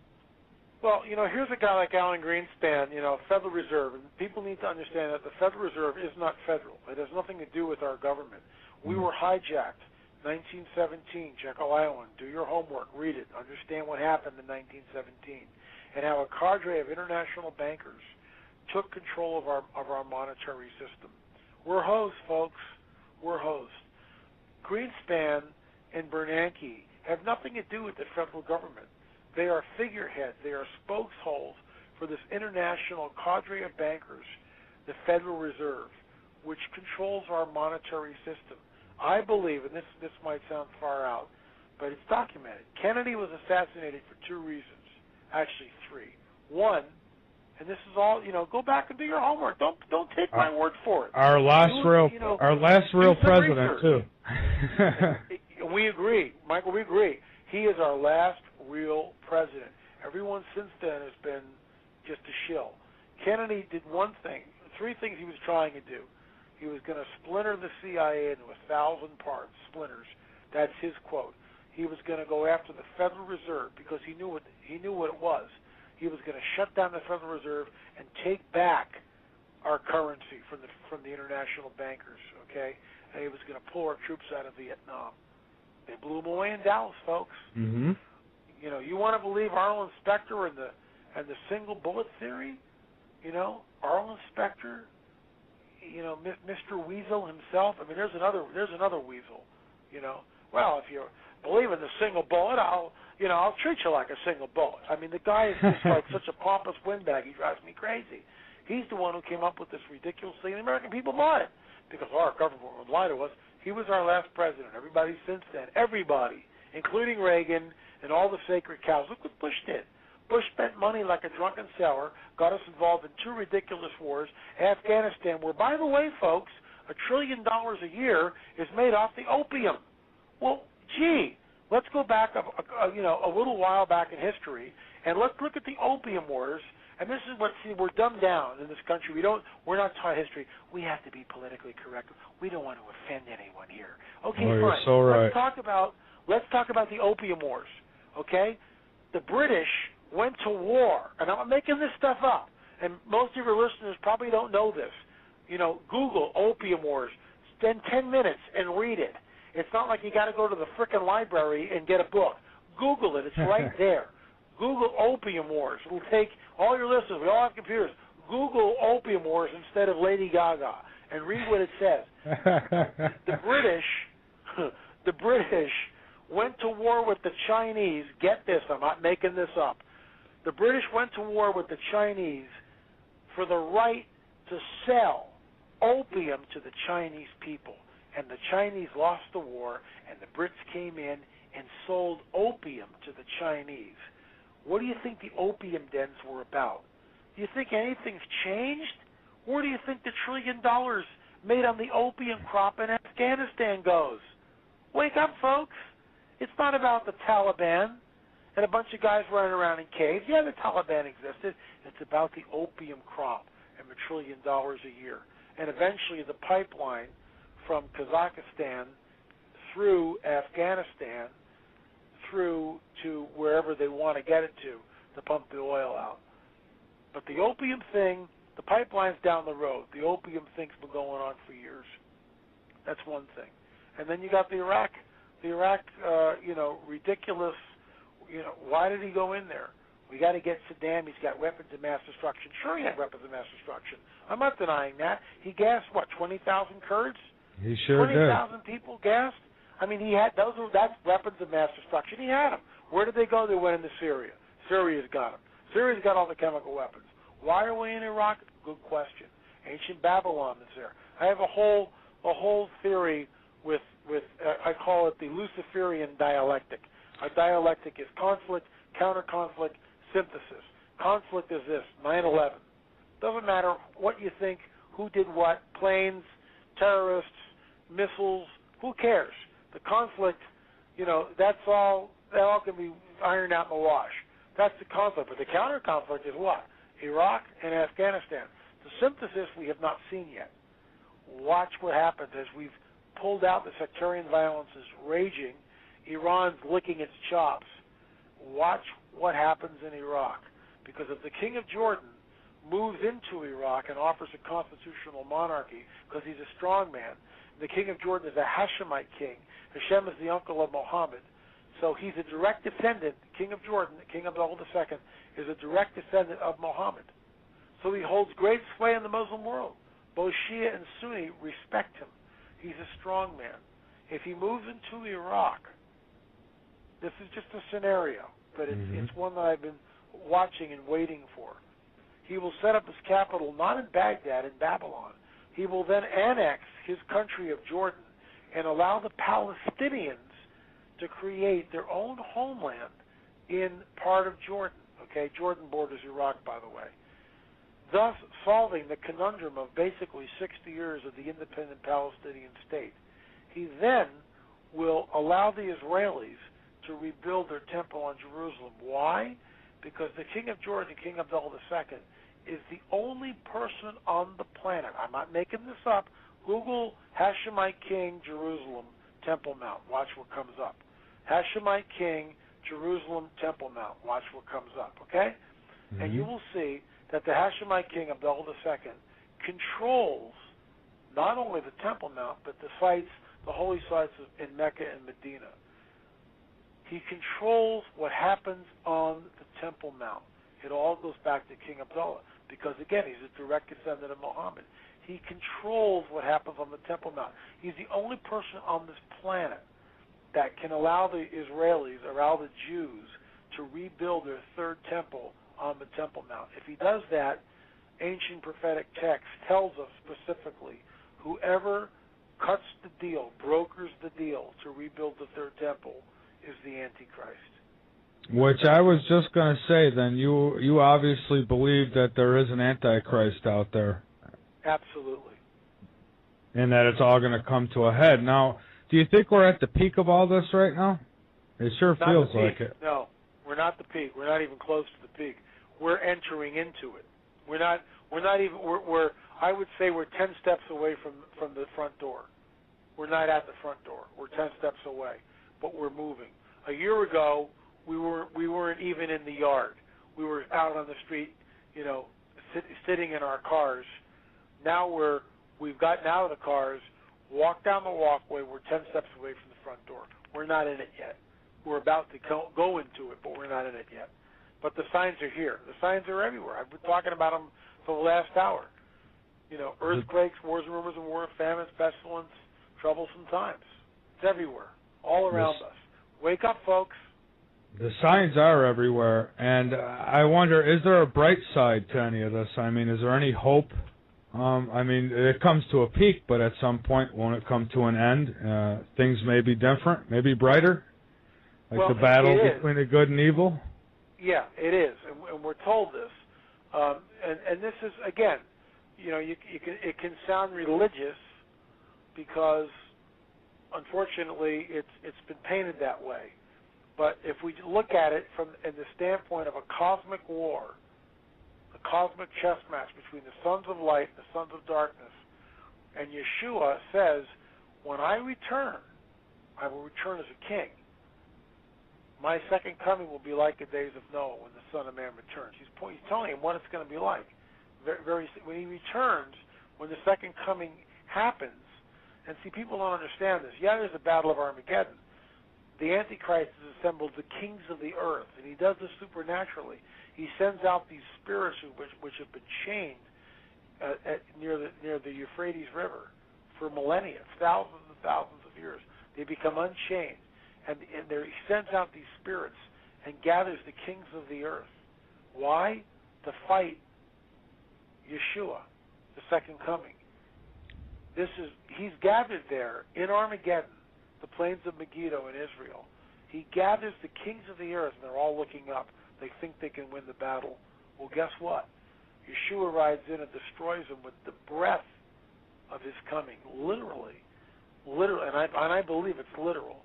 Well, you know, here's a guy like Alan Greenspan, you know, Federal Reserve, and people need to understand that the Federal Reserve is not federal. It has nothing to do with our government. We were hijacked. 1917, Jekyll Island. Do your homework, read it, understand what happened in 1917, and how a cadre of international bankers took control of our monetary system. We're hosed, folks. We're hosed. Greenspan and Bernanke have nothing to do with the federal government. They are figureheads. They are spokesholes for this international cadre of bankers, the Federal Reserve, which controls our monetary system. I believe, and this might sound far out, but it's documented. Kennedy was assassinated for two reasons, actually three. One, and this is all, you know, go back and do your homework. Don't take my word for it. Our last real president too. We agree, Michael. We agree. He is our last real president. Everyone since then has been just a shill. Kennedy did one thing, three things he was trying to do. He was going to splinter the CIA into 1,000 parts, splinters. That's his quote. He was going to go after the Federal Reserve because he knew what it was. He was going to shut down the Federal Reserve and take back our currency from the international bankers. Okay, and he was going to pull our troops out of Vietnam. They blew them away in Dallas, folks. Mm-hmm. You know, you want to believe Arlen Specter and the single bullet theory? You know, Arlen Specter. You know, Mr. Weasel himself. I mean, there's another Weasel. You know, well, if you believe in the single bullet, I'll treat you like a single bullet. I mean, the guy is just like such a pompous windbag. He drives me crazy. He's the one who came up with this ridiculous thing, and the American people bought it because our government would lie to us. He was our last president. Everybody since then, everybody, including Reagan and all the sacred cows. Look what Bush did. Bush spent money like a drunken sailor, got us involved in two ridiculous wars. Afghanistan, where, by the way, folks, $1 trillion a year is made off the opium. Well, gee, let's go back a little while back in history, and let's look at the opium wars. And this is we're dumbed down in this country. We're not taught history. We have to be politically correct. We don't want to offend anyone here. Okay, fine. You're so right. Let's talk about the opium wars. Okay, the British went to war, and I'm not making this stuff up, and most of your listeners probably don't know this. You know, Google opium wars. Spend 10 minutes and read it. It's not like you got to go to the frickin' library and get a book. Google it. It's right there. Google opium wars. It'll take all your listeners. We all have computers. Google opium wars instead of Lady Gaga and read what it says. The British went to war with the Chinese. Get this, I'm not making this up. The British went to war with the Chinese for the right to sell opium to the Chinese people. And the Chinese lost the war, and the Brits came in and sold opium to the Chinese. What do you think the opium dens were about? Do you think anything's changed? Where do you think the $1 trillion made on the opium crop in Afghanistan goes? Wake up, folks. It's not about the Taliban and a bunch of guys running around in caves. Yeah, the Taliban existed. It's about the opium crop and $1 trillion a year. And eventually the pipeline from Kazakhstan through Afghanistan through to wherever they want to get it to. to pump the oil out. But the opium thing, the pipeline's down the road. The opium thing's been going on for years. That's one thing. And then you got the Iraq, ridiculous, why did he go in there? We got to get Saddam. He's got weapons of mass destruction. Sure, he had weapons of mass destruction. I'm not denying that. He gassed, 20,000 Kurds? He sure did. 20,000 people gassed? I mean, he had that's weapons of mass destruction. He had them. Where did they go? They went into Syria. Syria's got them. Syria's got all the chemical weapons. Why are we in Iraq? Good question. Ancient Babylon is there. I have a whole theory with I call it the Luciferian dialectic. A dialectic is conflict, counter-conflict, synthesis. Conflict is this, 9/11. Doesn't matter what you think, who did what, planes, terrorists, missiles, who cares? The conflict, that all can be ironed out in the wash. That's the conflict. But the counter-conflict is what? Iraq and Afghanistan. The synthesis we have not seen yet. Watch what happens as we've pulled out. The sectarian violence is raging. Iran's licking its chops. Watch what happens in Iraq. Because if the king of Jordan moves into Iraq and offers a constitutional monarchy because he's a strong man, the king of Jordan is a Hashemite king. Hashem is the uncle of Muhammad. So he's a direct descendant. The king of Jordan, King Abdullah II, is a direct descendant of Muhammad. So he holds great sway in the Muslim world. Both Shia and Sunni respect him. He's a strong man. If he moves into Iraq, this is just a scenario, but it's one that I've been watching and waiting for. He will set up his capital not in Baghdad, in Babylon. He will then annex his country of Jordan and allow the Palestinians to create their own homeland in part of Jordan. Okay, Jordan borders Iraq, by the way. Thus solving the conundrum of basically 60 years of the independent Palestinian state. He then will allow the Israelis to rebuild their temple on Jerusalem. Why? Because the king of Jordan, King Abdullah II, is the only person on the planet. I'm not making this up. Google Hashemite King, Jerusalem, Temple Mount. Watch what comes up. Hashemite King, Jerusalem, Temple Mount. Watch what comes up, okay? And you will see that the Hashemite King, Abdullah II, controls not only the Temple Mount, but the sites, the holy sites in Mecca and Medina. He controls what happens on the Temple Mount. It all goes back to King Abdullah because, again, he's a direct descendant of Muhammad. He controls what happens on the Temple Mount. He's the only person on this planet that can allow the Israelis, allow the Jews to rebuild their third temple on the Temple Mount. If he does that, ancient prophetic text tells us specifically, whoever cuts the deal, brokers the deal to rebuild the third temple is the Antichrist. Which I was just going to say, then, you obviously believe that there is an Antichrist out there. Absolutely. And that it's all going to come to a head. Now, do you think we're at the peak of all this right now? It sure feels like it. No, we're not the peak. We're not even close to the peak. We're entering into it. We're not even, I would say we're 10 steps away from the front door. We're not at the front door. We're 10 steps away, but we're moving. A year ago, we weren't even in the yard. We were out on the street, sitting in our cars. Now we've gotten out of the cars, walked down the walkway. We're 10 steps away from the front door. We're not in it yet. We're about to go into it, but we're not in it yet. But the signs are here. The signs are everywhere. I've been talking about them for the last hour. Earthquakes, wars and rumors of war, famines, pestilence, troublesome times. It's everywhere, all around us. Wake up, folks. The signs are everywhere, and I wonder, is there a bright side to any of this? I mean, is there any hope? It comes to a peak, but at some point, won't it come to an end? Things may be different, maybe brighter, like the battle between the good and evil? Yeah, it is, and we're told this. And this is, again, it can sound religious because, unfortunately, it's been painted that way. But if we look at it from the standpoint of a cosmic war, a cosmic chess match between the sons of light and the sons of darkness, and Yeshua says, when I return, I will return as a king. my second coming will be like the days of Noah when the Son of Man returns. He's telling him what it's going to be like. When he returns, when the second coming happens, and see, people don't understand this. Yeah, there's a battle of Armageddon. The Antichrist has assembled the kings of the earth, and he does this supernaturally. He sends out these spirits which have been chained near the Euphrates River for millennia, thousands and thousands of years. They become unchained, and he sends out these spirits and gathers the kings of the earth. Why? To fight Yeshua, the second coming. He's gathered there in Armageddon, the plains of Megiddo in Israel. He gathers the kings of the earth, and they're all looking up. They think they can win the battle. Well, guess what? Yeshua rides in and destroys them with the breath of his coming, literally, and I believe it's literal.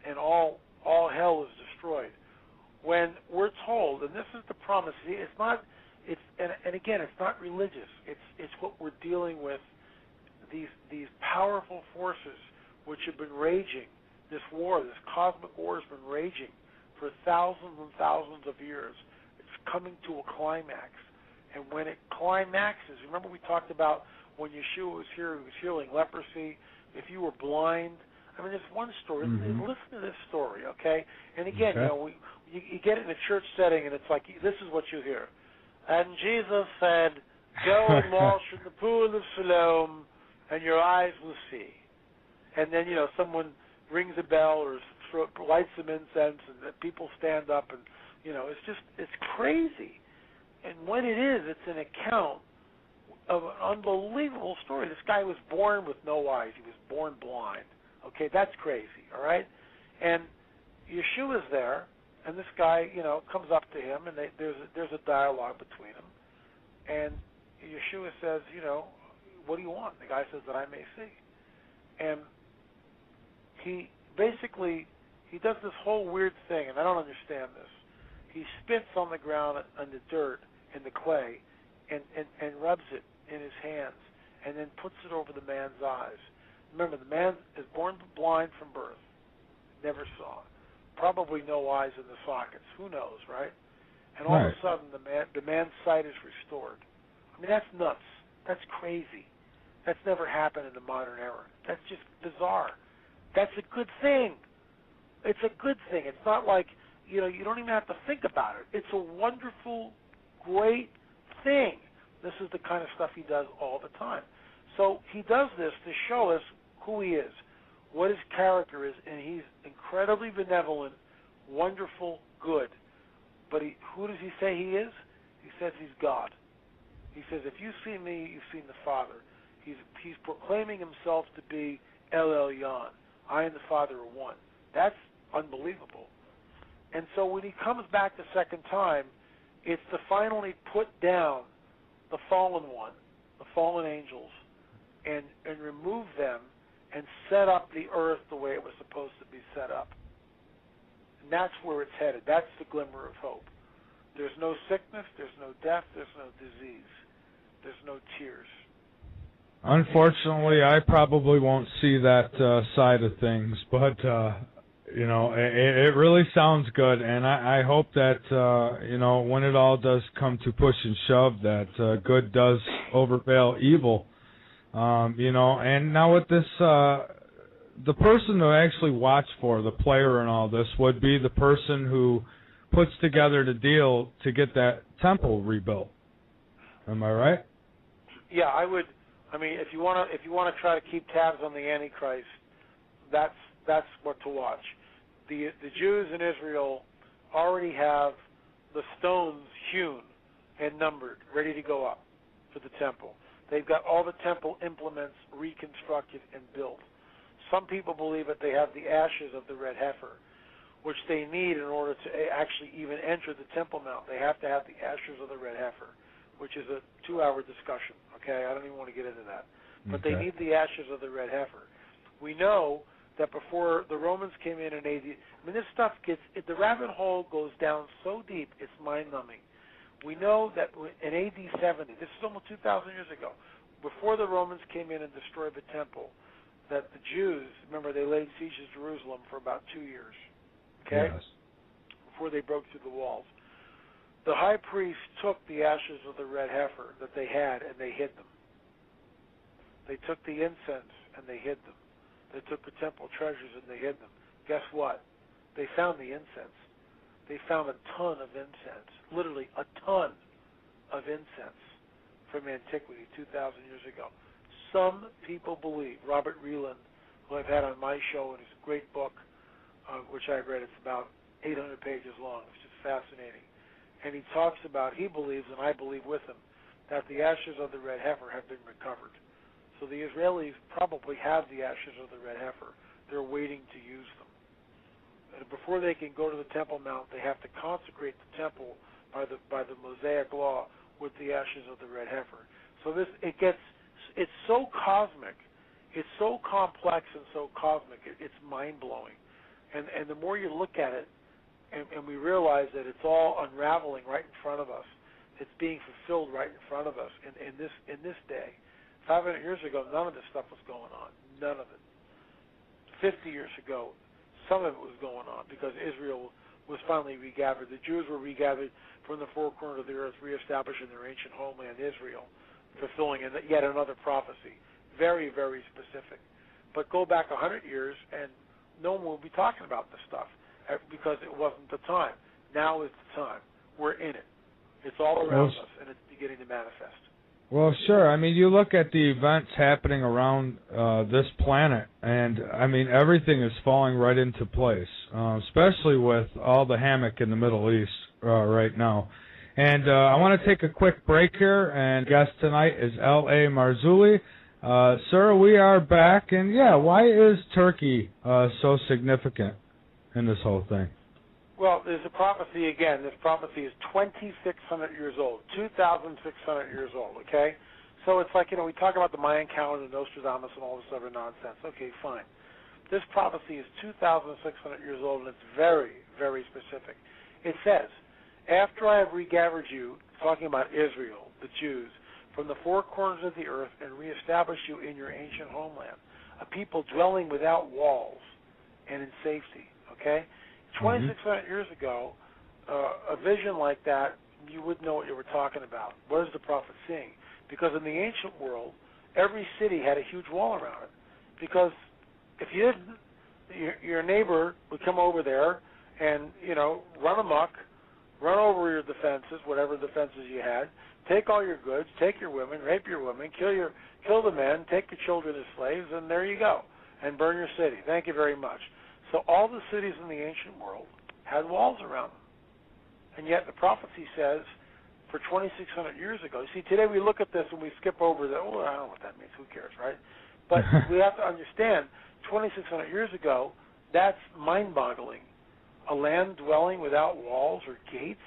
And all hell is destroyed. When we're told, and this is the promise, it's not. And again, it's not religious. It's what we're dealing with. These powerful forces which have been raging, this cosmic war has been raging for thousands and thousands of years. It's coming to a climax. And when it climaxes, remember we talked about when Yeshua was here, he was healing leprosy. If you were blind, I mean, there's one story. Mm-hmm. Listen to this story, okay? And again, okay. You get it in a church setting, and it's like, this is what you hear. And Jesus said, go and wash in the pool of Siloam, and your eyes will see. And then, someone rings a bell or lights some incense, and people stand up, and, it's crazy. And when it is, it's an account of an unbelievable story. This guy was born with no eyes. He was born blind. Okay, that's crazy, all right? And Yeshua's there, and this guy, comes up to him, and there's a dialogue between them. And Yeshua says, what do you want? The guy says, that I may see. And he does this whole weird thing, and I don't understand this. He spits on the ground, on the dirt, in the clay, and rubs it in his hands, and then puts it over the man's eyes. Remember, the man is born blind from birth, never saw, probably no eyes in the sockets. Who knows, right? And all of a sudden, the man's sight is restored. I mean, that's nuts. That's crazy. That's never happened in the modern era. That's just bizarre. That's a good thing. It's a good thing. It's not like, you don't even have to think about it. It's a wonderful, great thing. This is the kind of stuff he does all the time. So he does this to show us who he is, what his character is, and he's incredibly benevolent, wonderful, good. But who does he say he is? He says he's God. He says, if you see me, you've seen the Father. He's proclaiming himself to be El Elyon. I and the Father are one. That's unbelievable. And so when he comes back the second time, it's to finally put down the fallen one, the fallen angels, and remove them and set up the earth the way it was supposed to be set up. And that's where it's headed. That's the glimmer of hope. There's no sickness, there's no death, there's no disease, there's no tears. Unfortunately, I probably won't see that side of things, but it really sounds good, and I hope that when it all does come to push and shove, that good does overvail evil. And now with this, the person to actually watch for, the player in all this, would be the person who puts together the deal to get that temple rebuilt. Am I right? Yeah, I would. I mean, if you want to try to keep tabs on the Antichrist, that's what to watch. The Jews in Israel already have the stones hewn and numbered, ready to go up for the temple. They've got all the temple implements reconstructed and built. Some people believe that they have the ashes of the red heifer, which they need in order to actually even enter the Temple Mount. They have to have the ashes of the red heifer, which is a 2-hour discussion, okay? I don't even want to get into that. But they need the ashes of the red heifer. We know that before the Romans came in AD, this stuff the rabbit hole goes down so deep, it's mind-numbing. We know that in AD 70, this is almost 2,000 years ago, before the Romans came in and destroyed the temple, that the Jews, remember, they laid siege to Jerusalem for about 2 years, okay? Yes. before they broke through the walls. The high priest took the ashes of the red heifer that they had and they hid them. They took the incense and they hid them. They took the temple treasures and they hid them. Guess what? They found the incense. They found a ton of incense, literally a ton of incense from antiquity 2,000 years ago. Some people believe, Robert Reland, who I've had on my show in his great book, which I've read, it's about 800 pages long, which is fascinating. And he talks about, he believes, and I believe with him, that the ashes of the red heifer have been recovered. So the Israelis probably have the ashes of the red heifer. They're waiting to use them. And before they can go to the Temple Mount, they have to consecrate the temple by the Mosaic law with the ashes of the red heifer. So it's so cosmic, it's so complex and so cosmic, it's mind-blowing. And the more you look at it, and we realize that it's all unraveling right in front of us. It's being fulfilled right in front of us in this day. 500 years ago, none of this stuff was going on. None of it. 50 years ago, some of it was going on because Israel was finally regathered. The Jews were regathered from the four corners of the earth, reestablishing their ancient homeland, Israel, fulfilling yet another prophecy. Very, very specific. But go back 100 years, and no one will be talking about this stuff because it wasn't the time. Now is the time. We're in it. It's all around us, and it's beginning to manifest. Well, sure. I mean, you look at the events happening around this planet, and, I mean, everything is falling right into place, especially with all the havoc in the Middle East right now. And I want to take a quick break here, and guest tonight is L.A. Marzulli. Sir, we are back, and, yeah, why is Turkey so significant in this whole thing? Well, there's a prophecy again. This prophecy is 2,600 years old, 2,600 years old, okay? So it's like, we talk about the Mayan calendar, Nostradamus, and all this other nonsense. Okay, fine. This prophecy is 2,600 years old, and it's very, very specific. It says, after I have regathered you, talking about Israel, the Jews, from the four corners of the earth and reestablish you in your ancient homeland, a people dwelling without walls and in safety, okay? 2,600 years ago, a vision like that, you wouldn't know what you were talking about. What is the prophet seeing? Because in the ancient world, every city had a huge wall around it. Because if you didn't, your neighbor would come over there and, run amok, run over your defenses, whatever defenses you had, take all your goods, take your women, rape your women, kill the men, take your children as slaves, and there you go, and burn your city. Thank you very much. So all the cities in the ancient world had walls around them. And yet the prophecy says for 2,600 years ago, you see, today we look at this and we skip over that, I don't know what that means, who cares, right? But we have to understand, 2,600 years ago, that's mind-boggling. A land dwelling without walls or gates?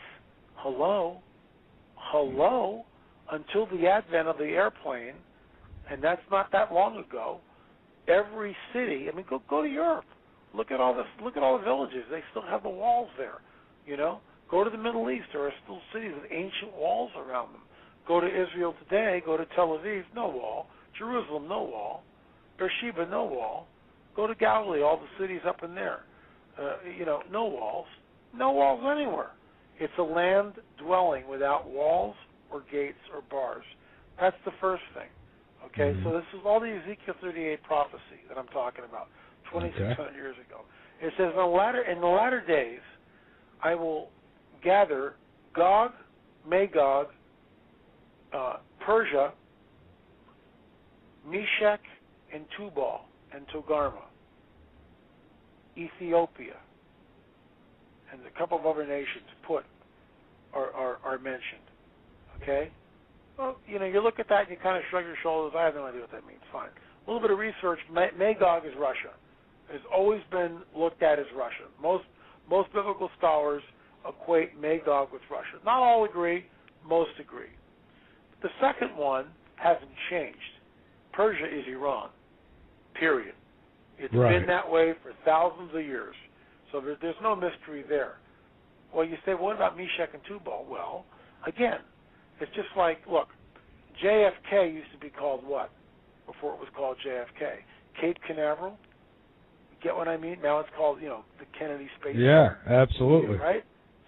Hello? Until the advent of the airplane, and that's not that long ago, every city, go to Europe. Look at all the villages. They still have the walls there, Go to the Middle East. There are still cities with ancient walls around them. Go to Israel today. Go to Tel Aviv, no wall. Jerusalem, no wall. Beersheba, no wall. Go to Galilee, all the cities up in there. No walls. No walls anywhere. It's a land dwelling without walls or gates or bars. That's the first thing. Okay, so this is all the Ezekiel 38 prophecy that I'm talking about, 2,600 years ago. It says, in the latter days, I will gather Gog, Magog, Persia, Meshech, and Tubal, and Togarmah, Ethiopia, and a couple of other nations are mentioned. Okay? Well, you look at that and you kind of shrug your shoulders. I have no idea what that means. Fine. A little bit of research. Magog is Russia. Has always been looked at as Russia. Most biblical scholars equate Magog with Russia. Not all agree. Most agree. The second one hasn't changed. Persia is Iran. Period. It's been that way for thousands of years. So there's no mystery there. Well, you say, what about Meshech and Tubal? Well, again, it's just like, look, JFK used to be called what before it was called JFK? Cape Canaveral? Get what I mean? Now it's called, the Kennedy Space Center. Yeah, absolutely. Right?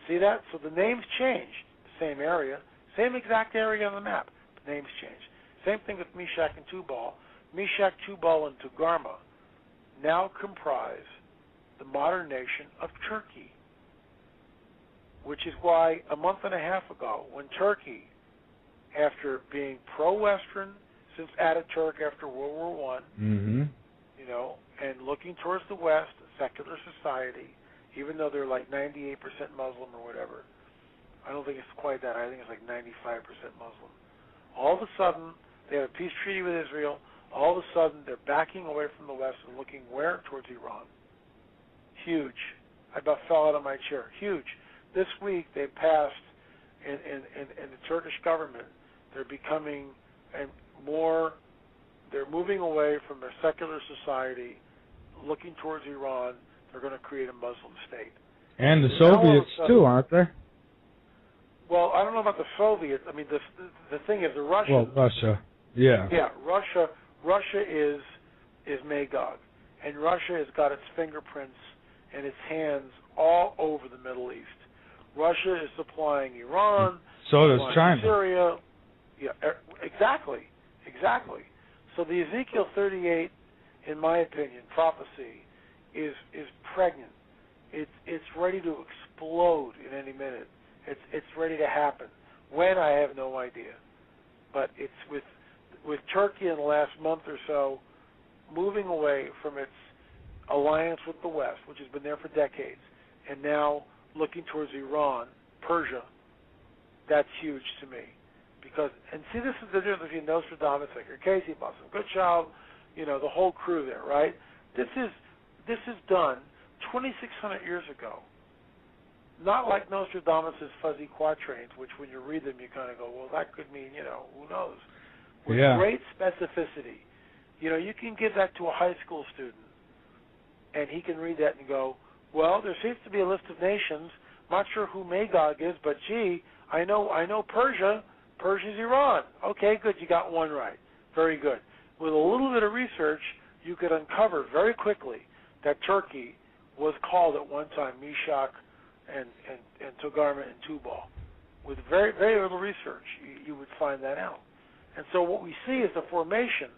See that? So the names changed. Same area, same exact area on the map. The names changed. Same thing with Meshach and Tubal. Meshach, Tubal, and Togarmah now comprise the modern nation of Turkey, which is why a month and a half ago, when Turkey, after being pro-Western since Ataturk after World War I, you know, and looking towards the West, a secular society, even though they're like 98% Muslim or whatever, I don't think it's quite that. I think it's like 95% Muslim. All of a sudden, they have a peace treaty with Israel. All of a sudden, they're backing away from the West and looking where? Towards Iran. Huge. I about fell out of my chair. Huge. This week, they passed in the Turkish government, they're becoming they're moving away from their secular society, looking towards Iran. They're going to create a Muslim state. And the Soviets, too, aren't they? Well, I don't know about the Soviets. I mean, the thing is, the Russians. Well, Russia. Yeah. Yeah, Russia is Magog, and Russia has got its fingerprints and its hands all over the Middle East. Russia is supplying Iran. So does China. Syria. Yeah, exactly. So the Ezekiel 38, in my opinion, prophecy is pregnant. It's ready to explode in any minute. It's ready to happen. When, I have no idea. But it's with Turkey in the last month or so moving away from its alliance with the West, which has been there for decades, and now looking towards Iran, Persia. That's huge to me. Because, and see, this is the difference between Nostradamus, Casey Muslim, Goodchild, you know, the whole crew there, right? This is done 2,600 years ago. Not like Nostradamus' fuzzy quatrains, which when you read them, you kind of go, well, that could mean, you know, who knows? With great specificity. You know, you can give that to a high school student, and he can read that and go, well, there seems to be a list of nations. I'm not sure who Magog is, but gee, I know Persia. Persia's Iran. Okay, good. You got one right. Very good. With a little bit of research, you could uncover very quickly that Turkey was called at one time Meshach and Togarmah and Tubal. With very, very little research, you would find that out. And so what we see is the formation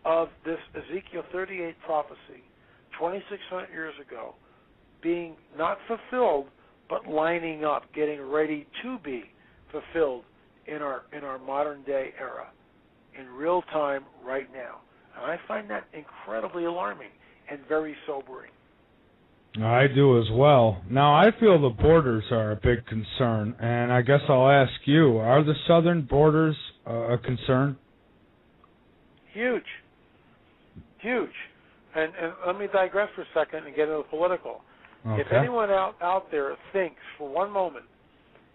of this Ezekiel 38 prophecy 2,600 years ago being not fulfilled, but lining up, getting ready to be fulfilled in our modern day era, in real time right now. And I find that incredibly alarming and very sobering. I do as well. Now, I feel the borders are a big concern, and I guess I'll ask you, are the southern borders a concern? Huge. And let me digress for a second and get into the political. Okay. If anyone out there thinks for one moment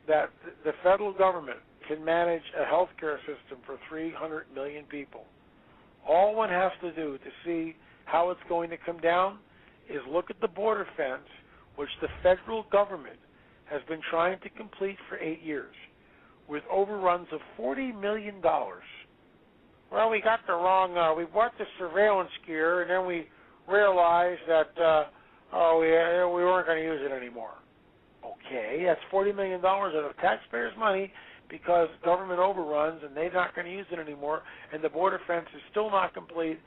that the federal government can manage a health care system for 300 million people, all one has to do to see how it's going to come down is look at the border fence, which the federal government has been trying to complete for 8 years, with overruns of $40 million. Well, we got the wrong, we bought the surveillance gear, and then we realized that, we weren't going to use it anymore. Okay, that's $40 million out of taxpayers' money because government overruns, and they're not going to use it anymore, and the border fence is still not complete.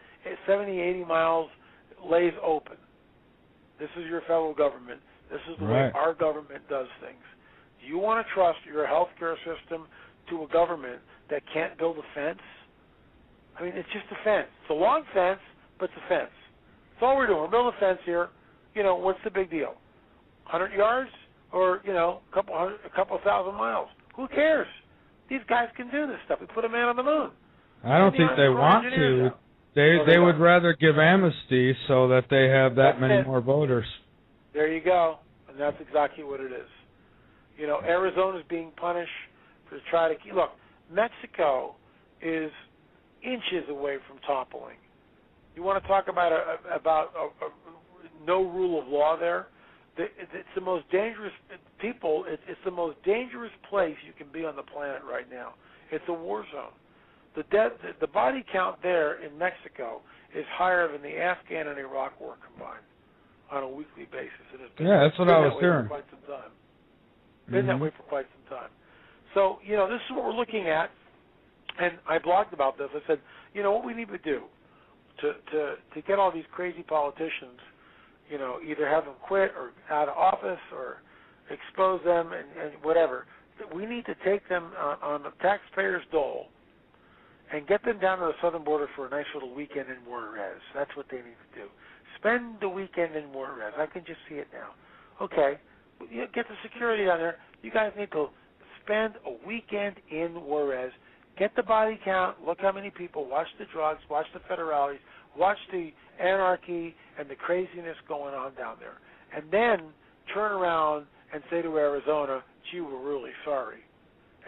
70, 80 miles lays open. This is your federal government. This is the way our government does things. Do you want to trust your health care system to a government that can't build a fence? I mean, it's just a fence. It's a long fence, but it's a fence. That's all we're doing. We're building a fence here. You know, what's the big deal? 100 yards or, you know, a couple thousand miles? Who cares? These guys can do this stuff. We put a man on the moon. I don't think they want to. They would rather give amnesty so that they have that many more voters. There you go. And that's exactly what it is. You know, Arizona's being punished for trying to keep. Look, Mexico is inches away from toppling. You want to talk about no rule of law there? It's the most dangerous people. It's the most dangerous place you can be on the planet right now. It's a war zone. The body count there in Mexico is higher than the Afghan and Iraq war combined on a weekly basis. Yeah, that's what I was hearing. For quite some time. Been that way for quite some time. So, this is what we're looking at, and I blogged about this. I said, what we need to do to get all these crazy politicians, either have them quit or out of office or expose them and whatever. We need to take them on the taxpayers' dole and get them down to the southern border for a nice little weekend in Juarez. That's what they need to do. Spend the weekend in Juarez. I can just see it now. Okay, get the security down there. You guys need to spend a weekend in Juarez. Get the body count. Look how many people. Watch the drugs. Watch the federales. Watch the anarchy and the craziness going on down there. And then turn around and say to Arizona, gee, we're really sorry.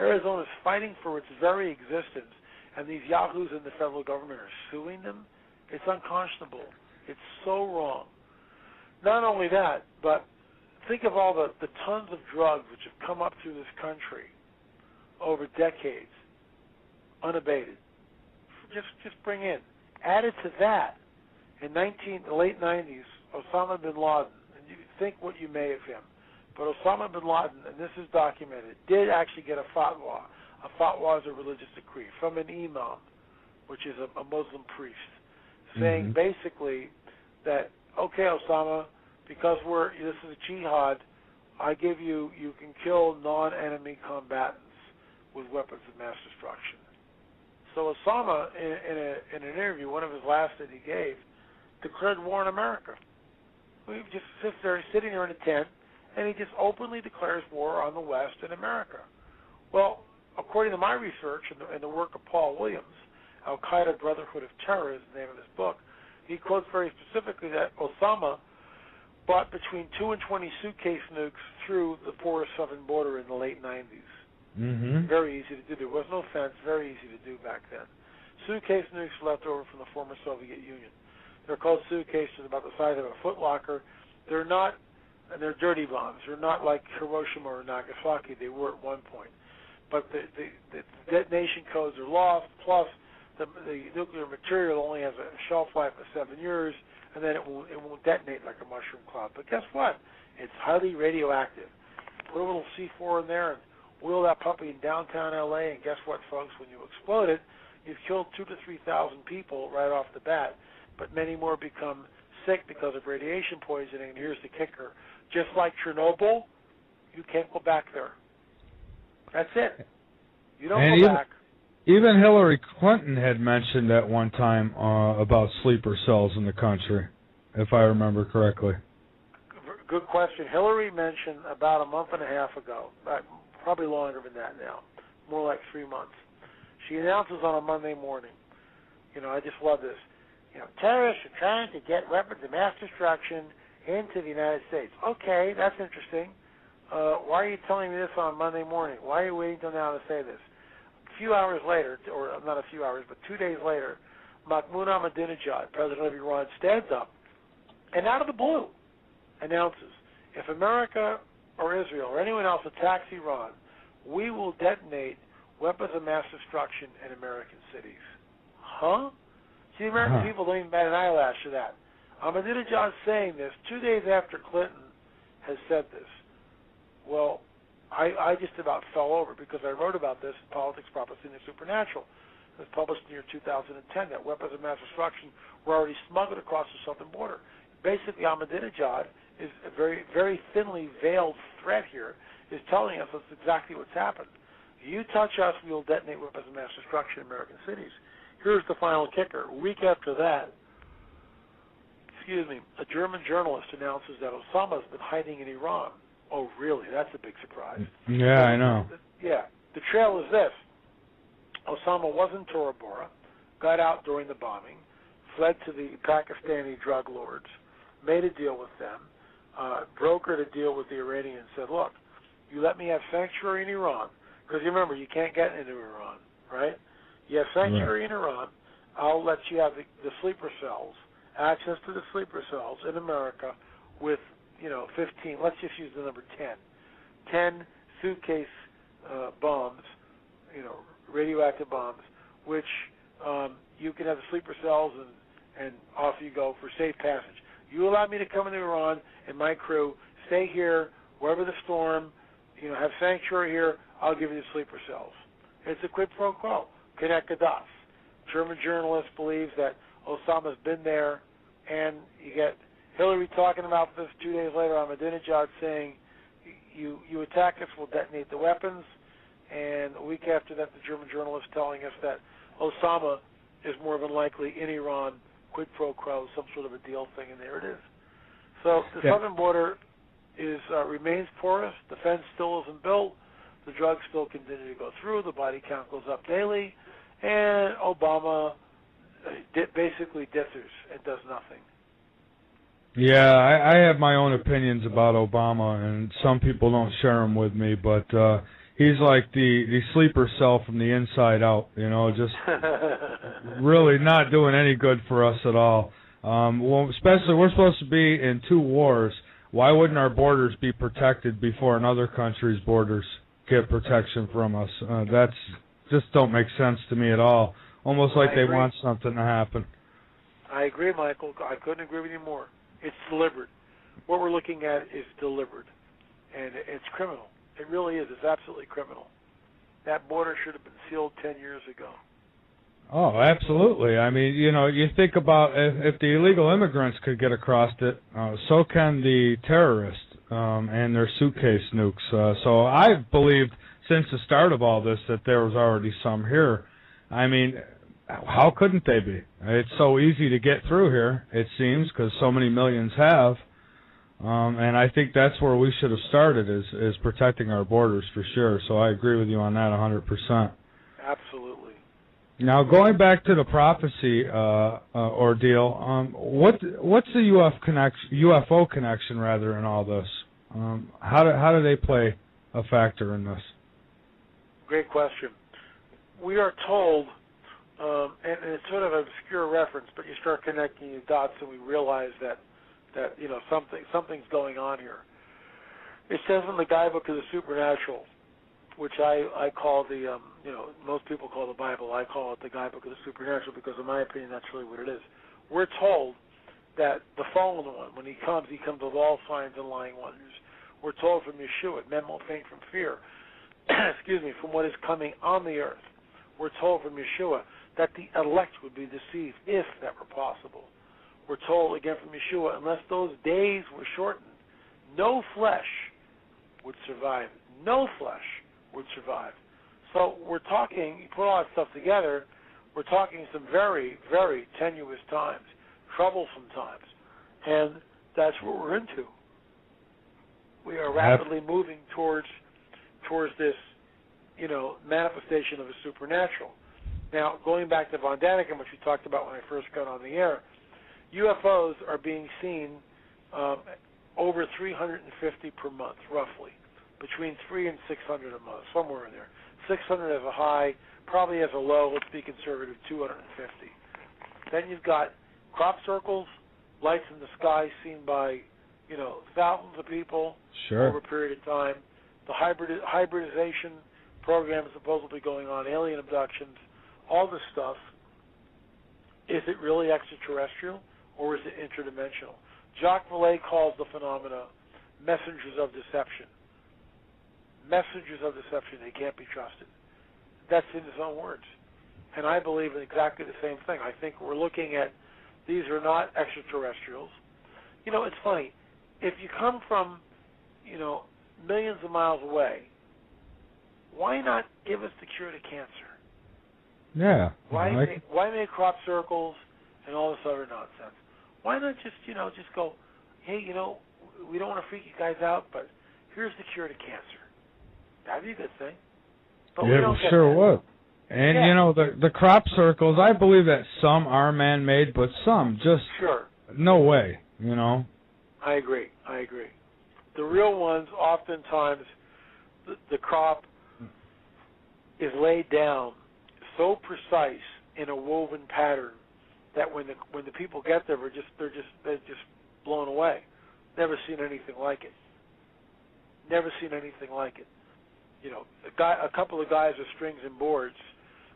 Arizona's fighting for its very existence, and these yahoos in the federal government are suing them. It's unconscionable. It's so wrong. Not only that, but think of all the tons of drugs which have come up through this country over decades, unabated. Just bring in. Added to that, in the late 90s, Osama bin Laden, and you think what you may of him, but Osama bin Laden, and this is documented, did actually get a fatwa. A fatwa is a religious decree from an imam, which is a Muslim priest, saying basically that, okay, Osama, because this is a jihad, I give you can kill non-enemy combatants with weapons of mass destruction. So Osama, in an interview, one of his last that he gave, declared war on America. He just sits there, sitting there in a tent, and he just openly declares war on the West and America. Well, according to my research and the work of Paul Williams, Al-Qaeda Brotherhood of Terror is the name of his book, he quotes very specifically that Osama brought between 2 and 20 suitcase nukes through the porous southern border in the late 90s. Very easy to do. There was no fence. Very easy to do back then. Suitcase nukes left over from the former Soviet Union. They're called suitcases, about the size of a footlocker. They're not, and they're dirty bombs. They're not like Hiroshima or Nagasaki. They were at one point. But the detonation codes are lost, plus the nuclear material only has a shelf life of 7 years, and then it won't detonate like a mushroom cloud. But guess what? It's highly radioactive. Put a little C4 in there and wheel that puppy in downtown L.A., and guess what, folks? When you explode it, you've killed 2,000 to 3,000 people right off the bat, but many more become sick because of radiation poisoning. And here's the kicker. Just like Chernobyl, you can't go back there. That's it. You don't go back. Even Hillary Clinton had mentioned at one time about sleeper cells in the country, if I remember correctly. Good question. Hillary mentioned about a month and a half ago, probably longer than that now, more like 3 months. She announces on a Monday morning, I just love this, terrorists are trying to get weapons of mass destruction into the United States. Okay, that's interesting. Why are you telling me this on Monday morning? Why are you waiting until now to say this? A few hours later, or not a few hours, but 2 days later, Mahmoud Ahmadinejad, president of Iran, stands up and out of the blue announces, if America or Israel or anyone else attacks Iran, we will detonate weapons of mass destruction in American cities. Huh? See, the American people don't even bat an eyelash to that. Ahmadinejad is saying this 2 days after Clinton has said this. Well, I just about fell over because I wrote about this in Politics, Prophecy, and the Supernatural. It was published in the year 2010 that weapons of mass destruction were already smuggled across the southern border. Basically, Ahmadinejad is a very, very thinly veiled threat here, is telling us that's exactly what's happened. You touch us, we will detonate weapons of mass destruction in American cities. Here's the final kicker. A week after that, a German journalist announces that Osama's been hiding in Iran. Oh, really? That's a big surprise. Yeah, I know. Yeah. The trail is this. Osama was in Tora Bora, got out during the bombing, fled to the Pakistani drug lords, made a deal with them, brokered a deal with the Iranians, said, look, you let me have sanctuary in Iran, because you remember, you can't get into Iran, right? You have sanctuary in Iran, I'll let you have the sleeper cells, access to the sleeper cells in America with 15, let's just use the number 10 suitcase bombs, radioactive bombs, which you can have the sleeper cells and off you go for safe passage. You allow me to come into Iran and my crew, stay here, weather the storm, have sanctuary here, I'll give you the sleeper cells. It's a quid pro quo. Connect the dots. German journalist believes that Osama's been there, and you get Hillary talking about this 2 days later on Ahmadinejad saying, you attack us, we'll detonate the weapons, and a week after that, the German journalist telling us that Osama is more than likely in Iran, quid pro quo, some sort of a deal thing, and there it is. So the southern border remains porous. The fence still isn't built. The drugs still continue to go through. The body count goes up daily. And Obama basically dithers and does nothing. Yeah, I have my own opinions about Obama, and some people don't share them with me, but he's like the sleeper cell from the inside out, just really not doing any good for us at all. Well, especially we're supposed to be in 2 wars. Why wouldn't our borders be protected before another country's borders get protection from us? That's just don't make sense to me at all. Almost like they want something to happen. I agree, Michael. I couldn't agree with you more. It's deliberate. What we're looking at is deliberate, and it's criminal. It really is. It's absolutely criminal. That border should have been sealed 10 years ago. Oh, absolutely. I mean, you think about if the illegal immigrants could get across it, so can the terrorists and their suitcase nukes. So I've believed since the start of all this that there was already some here. I mean, how couldn't they be? It's so easy to get through here, it seems, because so many millions have. And I think that's where we should have started, is protecting our borders for sure. So I agree with you on that 100%. Absolutely. Now, going back to the prophecy ordeal, what's the UFO connection rather in all this? How do they play a factor in this? Great question. We are told, and it's sort of an obscure reference, but you start connecting the dots, and we realize that something's going on here. It says in the Guidebook of the Supernatural, which I call the most people call the Bible. I call it the Guidebook of the Supernatural because, in my opinion, that's really what it is. We're told that the fallen one, when he comes with all signs and lying wonders. We're told from Yeshua, men won't faint from fear. From what is coming on the earth. We're told from Yeshua that the elect would be deceived if that were possible. We're told again from Yeshua, unless those days were shortened, no flesh would survive. No flesh would survive. So we're talking, you put all that stuff together, we're talking some very, very tenuous times, troublesome times, and that's what we're into. We are rapidly moving towards this, manifestation of the supernatural. Now, going back to Von Daniken, which we talked about when I first got on the air, UFOs are being seen over 350 per month, roughly, between 300 and 600 a month, somewhere in there. 600 as a high, probably as a low, let's be conservative, 250. Then you've got crop circles, lights in the sky seen by, thousands of people over a period of time. The hybridization program is supposedly going on, alien abductions, all this stuff. Is it really extraterrestrial or is it interdimensional? Jacques Vallée calls the phenomena messengers of deception. Messengers of deception, they can't be trusted. That's in his own words. And I believe in exactly the same thing. I think we're looking at, these are not extraterrestrials. It's funny. If you come from, millions of miles away, why not give us the cure to cancer? Yeah. Why make crop circles and all this other nonsense? Why not just go, hey, we don't want to freak you guys out, but here's the cure to cancer. That'd be a good thing. But yeah, we sure would. And, the crop circles, I believe that some are man-made, but some just no way, I agree. The real ones, oftentimes, the crop is laid down so precise in a woven pattern that when the people get there, they're just blown away. Never seen anything like it. A couple of guys with strings and boards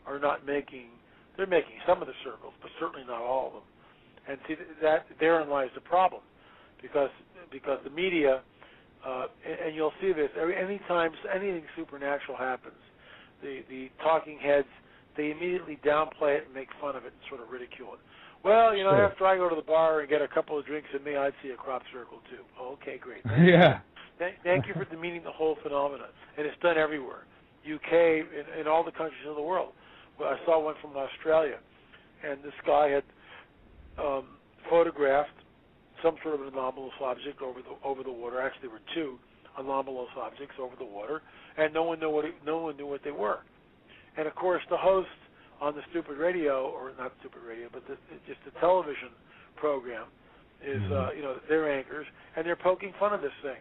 are not making. They're making some of the circles, but certainly not all of them. And see that therein lies the problem, because the media and you'll see this anytime anything supernatural happens, the talking heads, they immediately downplay it and make fun of it and sort of ridicule it. Well, Sure. after I go to the bar and get a couple of drinks in me, I'd see a crop circle too. Okay, great. Yeah. Thank you for demeaning the whole phenomenon. And it's done everywhere. UK, in all the countries of the world. Well, I saw one from Australia, and this guy had photographed some sort of an anomalous object over the water. Actually, there were two anomalous objects over the water, and no one knew what they were. And of course, the host on the stupid radio, or not stupid radio, but just the television program is, they're anchors, and they're poking fun of this thing.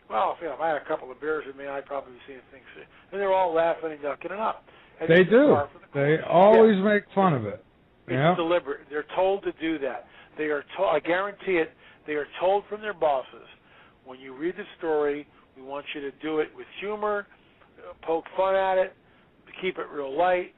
Well, if I had a couple of beers with me, I'd probably be seeing things. And they're all laughing and ducking it up. And they do. They always make fun of it. It's deliberate. They're told to do that. They are told, I guarantee it, they are told from their bosses, when you read the story, we want you to do it with humor, poke fun at it, keep it real light.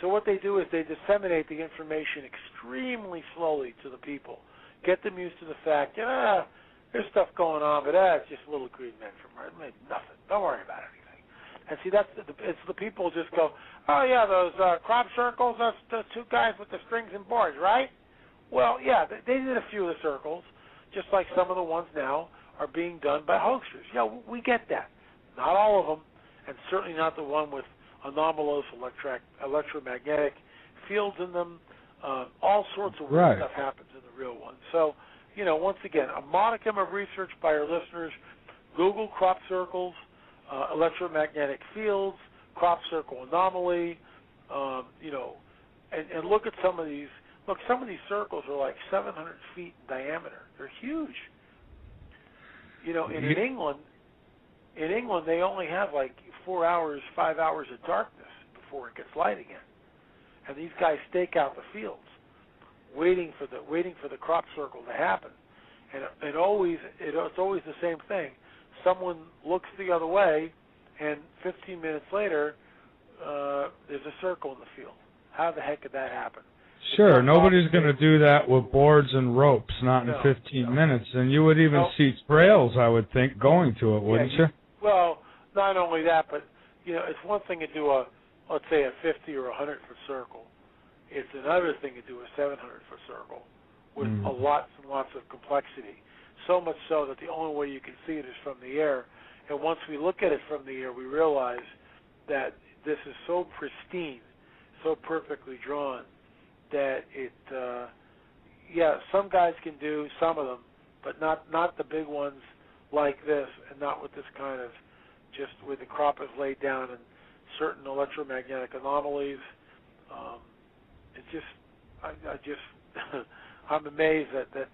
So what they do is they disseminate the information extremely slowly to the people, get them used to the fact, there's stuff going on, but it's just little green men from Earth. Nothing. Don't worry about anything. And see, it's the people just go, oh yeah, those crop circles, that's the two guys with the strings and boards, right? Well, yeah, they did a few of the circles, just like some of the ones now are being done by hoaxers. Yeah, we get that. Not all of them, and certainly not the one with anomalous electromagnetic fields in them. All sorts of weird stuff happens in the real one. So, once again, a modicum of research by our listeners. Google crop circles, electromagnetic fields, crop circle anomaly, and look at some of these. Look, some of these circles are like 700 feet in diameter. They're huge. In England, they only have like 4 hours, 5 hours of darkness before it gets light again. And these guys stake out the fields, waiting for the crop circle to happen. And it's always the same thing. Someone looks the other way, and 15 minutes later, there's a circle in the field. How the heck did that happen? Sure, nobody's going to do that with boards and ropes, not in 15 minutes. And you would even see trails, I would think, going to it, wouldn't you? Well, not only that, but it's one thing to do let's say a 50 or 100-foot circle. It's another thing to do a 700-foot circle with lots and lots of complexity. So much so that the only way you can see it is from the air. And once we look at it from the air, we realize that this is so pristine, so perfectly drawn, that some guys can do some of them, but not the big ones like this, and not with this kind of, just with the crop is laid down and certain electromagnetic anomalies. I'm amazed that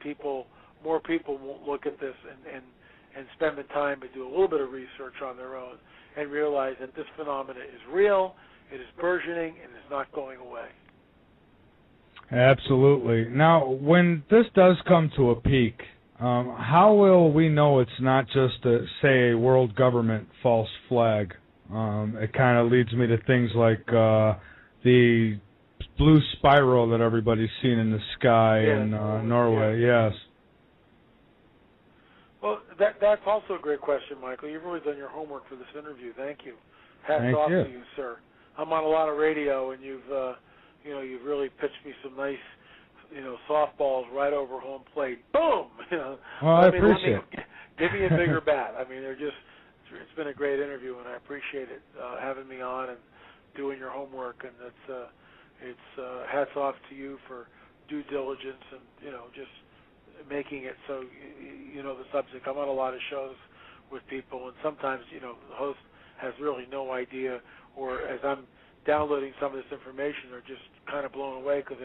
more people won't look at this and spend the time to do a little bit of research on their own and realize that this phenomena is real, it is burgeoning, and is not going away. Absolutely. Now, when this does come to a peak, how will we know it's not just, a world government false flag? It kind of leads me to things like the blue spiral that everybody's seen in the sky in Norway. Yes. Well, that's also a great question, Michael. You've really done your homework for this interview. Thank you. Hats off to you, sir. I'm on a lot of radio, and you've really pitched me some nice, softballs right over home plate. Boom! Well, I appreciate it. Give me a bigger bat. I mean, it's been a great interview, and I appreciate it, having me on and doing your homework. And it's hats off to you for due diligence and, just making it so you know the subject. I'm on a lot of shows with people, and sometimes, the host has really no idea, or as I'm downloading some of this information, they're just kind of blown away because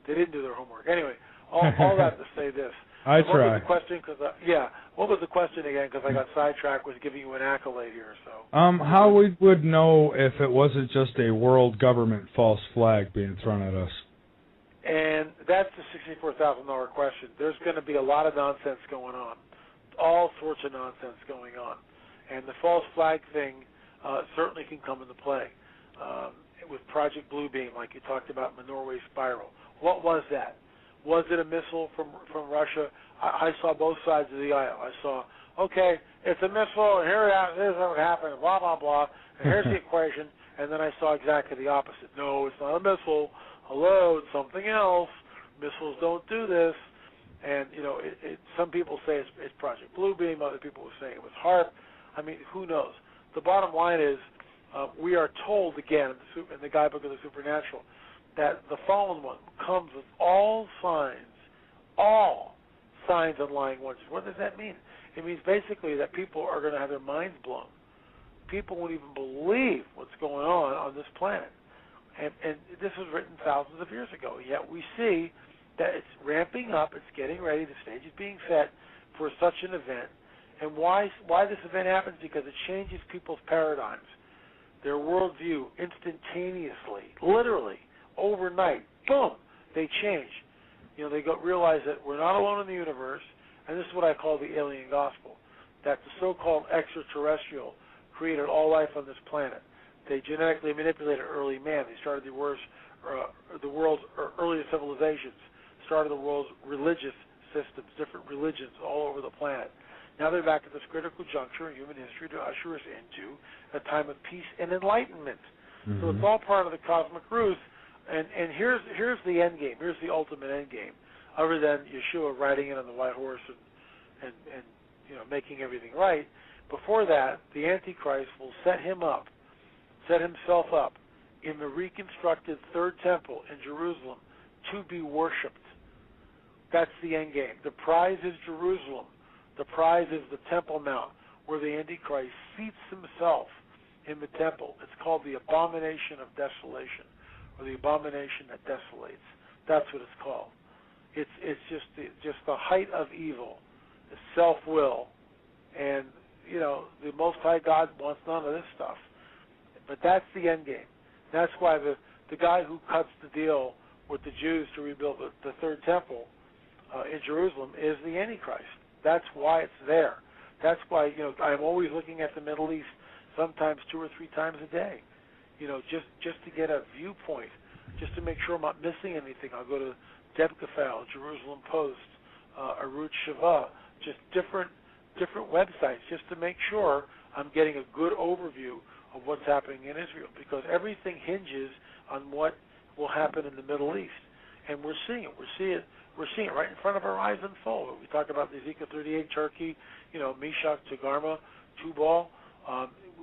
they didn't do their homework. Anyway, all that to say this. I try. What was the question? What was the question again? Because I got sidetracked with giving you an accolade here. So. How we would know if it wasn't just a world government false flag being thrown at us? And that's the $64,000 question. There's going to be a lot of nonsense going on, all sorts of nonsense going on, and the false flag thing certainly can come into play. With Project Bluebeam, like you talked about in the Norway spiral. What was that? Was it a missile from Russia? I saw both sides of the aisle. I saw, okay, it's a missile, and this is what happened, blah, blah, blah, and here's the equation, and then I saw exactly the opposite. No, it's not a missile. Hello, it's something else. Missiles don't do this. And, some people say it's Project Bluebeam. Other people were saying it was HARP. I mean, who knows? The bottom line is we are told, again, in the Guidebook of the Supernatural, that the fallen one comes with all signs and lying wonders. What does that mean? It means basically that people are going to have their minds blown. People won't even believe what's going on this planet. And this was written thousands of years ago. Yet we see that it's ramping up, it's getting ready, the stage is being set for such an event. And why this event happens? Because it changes people's paradigms, their worldview instantaneously, literally, overnight. Boom, they change. They realize that we're not alone in the universe, and this is what I call the alien gospel, that the so-called extraterrestrial created all life on this planet. They genetically manipulated early man. They started the world's earliest civilizations, started the world's religious systems, different religions all over the planet. Now they're back at this critical juncture in human history to usher us into a time of peace and enlightenment. Mm-hmm. So it's all part of the cosmic ruse. And here's the end game. Here's the ultimate end game, other than Yeshua riding in on the white horse and making everything right. Before that, the Antichrist will set himself up in the reconstructed third temple in Jerusalem to be worshipped. That's the end game. The prize is Jerusalem. The prize is the Temple Mount, where the Antichrist seats himself in the temple. It's called the abomination of desolation, or the abomination that desolates. That's what it's called. It's just the height of evil, the self-will, and the Most High God wants none of this stuff. But that's the end game. That's why the guy who cuts the deal with the Jews to rebuild the third temple in Jerusalem is the Antichrist. That's why it's there. That's why I'm always looking at the Middle East, sometimes 2 or 3 times a day. Just to get a viewpoint, just to make sure I'm not missing anything. I'll go to Debkafal, Jerusalem Post, Arut Shava, just different websites, just to make sure I'm getting a good overview of what's happening in Israel, because everything hinges on what will happen in the Middle East, and we're seeing it. We're seeing it right in front of our eyes unfold. We talk about the Ezekiel 38, Turkey, Meshach, Togarmah, Tubal.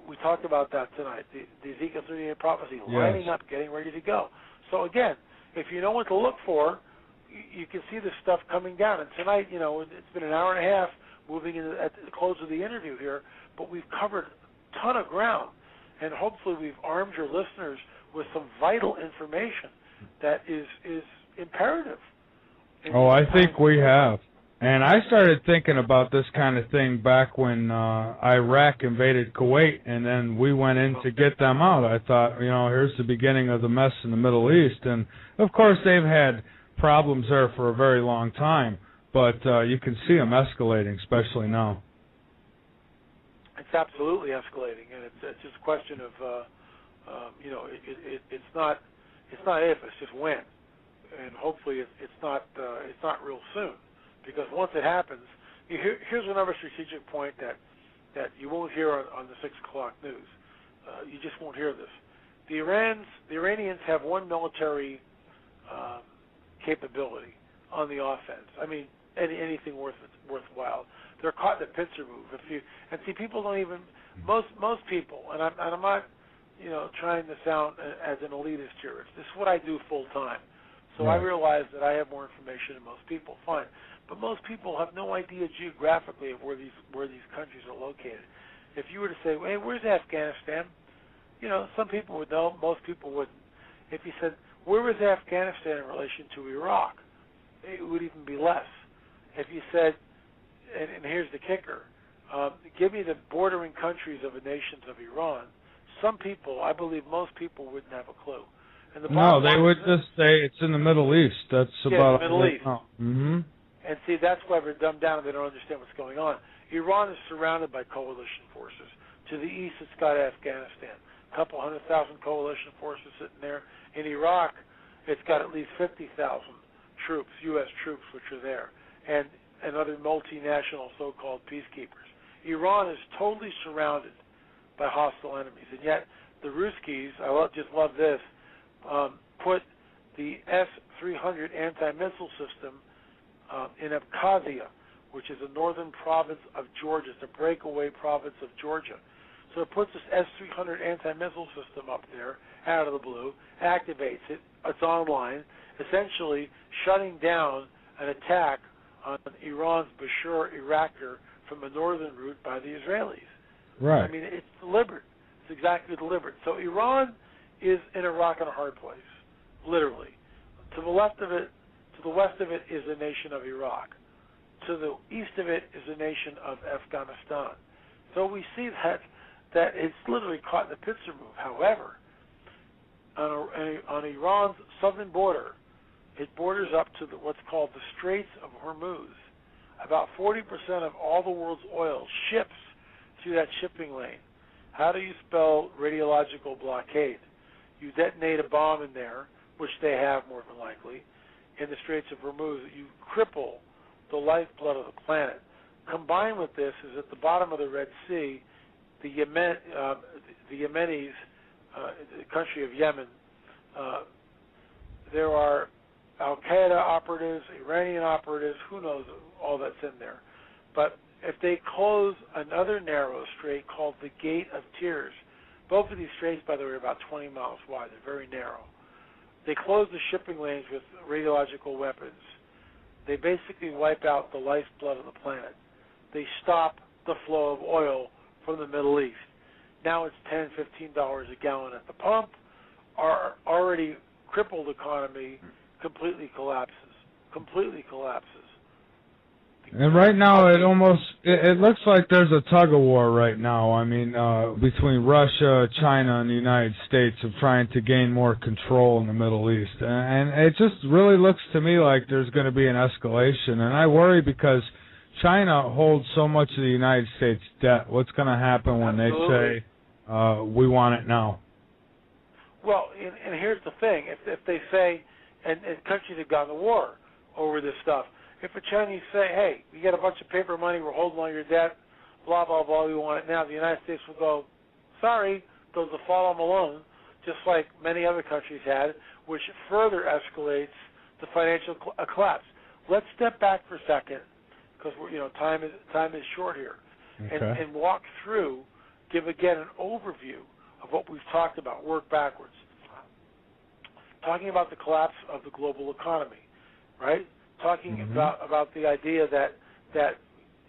We talked about that tonight. The Ezekiel 38 prophecy lining up, getting ready to go. So again, if you know what to look for, you can see this stuff coming down. And tonight, it's been an hour and a half moving at the close of the interview here, but we've covered a ton of ground. And hopefully we've armed your listeners with some vital information that is imperative. I think we have. And I started thinking about this kind of thing back when Iraq invaded Kuwait, and then we went in to get them out. I thought, here's the beginning of the mess in the Middle East. And, of course, they've had problems there for a very long time, but you can see them escalating, especially now. It's absolutely escalating, and it's just a question of, it's not if, it's just when, and hopefully it's not real soon, because once it happens, here's another strategic point that you won't hear on the 6 o'clock news. You just won't hear this. The Iranians have one military capability on the offense. I mean, anything worthwhile. They're caught in a pincer move. See, people don't even, most people, and I'm not, trying to sound as an elitist here. This is what I do full time. So I realize that I have more information than most people. Fine, but most people have no idea geographically of where these countries are located. If you were to say, "Hey, where's Afghanistan?" Some people would know. Most people wouldn't. If you said, "Where is Afghanistan in relation to Iraq?" It would even be less. If you said, and here's the kicker, give me the bordering countries of the nations of Iran, some people, I believe most people, wouldn't have a clue. And no, they would just say it's in the Middle East. That's about the Middle East. Mm-hmm. And see, that's why they're dumbed down and they don't understand what's going on. Iran is surrounded by coalition forces. To the east, it's got Afghanistan. A couple 100,000 coalition forces sitting there. In Iraq, it's got at least 50,000 troops, U.S. troops, which are there, and other multinational so-called peacekeepers. Iran is totally surrounded by hostile enemies, and yet the Ruskies, just love this, put the S-300 anti-missile system in Abkhazia, which is a northern province of Georgia. It's a breakaway province of Georgia. So it puts this S-300 anti-missile system up there out of the blue, activates it, it's online, essentially shutting down an attack on Iran's Bashar Iraqer from a northern route by the Israelis. Right. I mean, it's deliberate. It's exactly deliberate. So Iran is in a rock and a hard place, literally. To the left of it, to the west of it is the nation of Iraq. To the east of it is the nation of Afghanistan. So we see that it's literally caught in the pincer move. However, on Iran's southern border, it borders up to what's called the Straits of Hormuz. About 40% of all the world's oil ships through that shipping lane. How do you spell radiological blockade? You detonate a bomb in there, which they have more than likely, in the Straits of Hormuz. You cripple the lifeblood of the planet. Combined with this is at the bottom of the Red Sea, the Yemenis, the country of Yemen, there are Al-Qaeda operatives, Iranian operatives, who knows all that's in there. But if they close another narrow strait called the Gate of Tears, both of these straits, by the way, are about 20 miles wide. They're very narrow. They close the shipping lanes with radiological weapons. They basically wipe out the lifeblood of the planet. They stop the flow of oil from the Middle East. Now it's $10, $15 a gallon at the pump. Our already crippled economy completely collapses. And right now, it looks like there's a tug of war right now. I mean, between Russia, China, and the United States of trying to gain more control in the Middle East. And it just really looks to me like there's going to be an escalation. And I worry because China holds so much of the United States debt. What's going to happen when they say, we want it now? Well, and here's the thing. If they say, and countries have gone to war over this stuff, if the Chinese say, hey, we got a bunch of paper money, we're holding all your debt, blah, blah, blah, we want it now, the United States will go, sorry, they'll follow them alone, just like many other countries had, which further escalates the financial collapse. Let's step back for a second, because time is short here, okay. and walk through, give again an overview of what we've talked about, work backwards. Talking about the collapse of the global economy, right? Talking about the idea that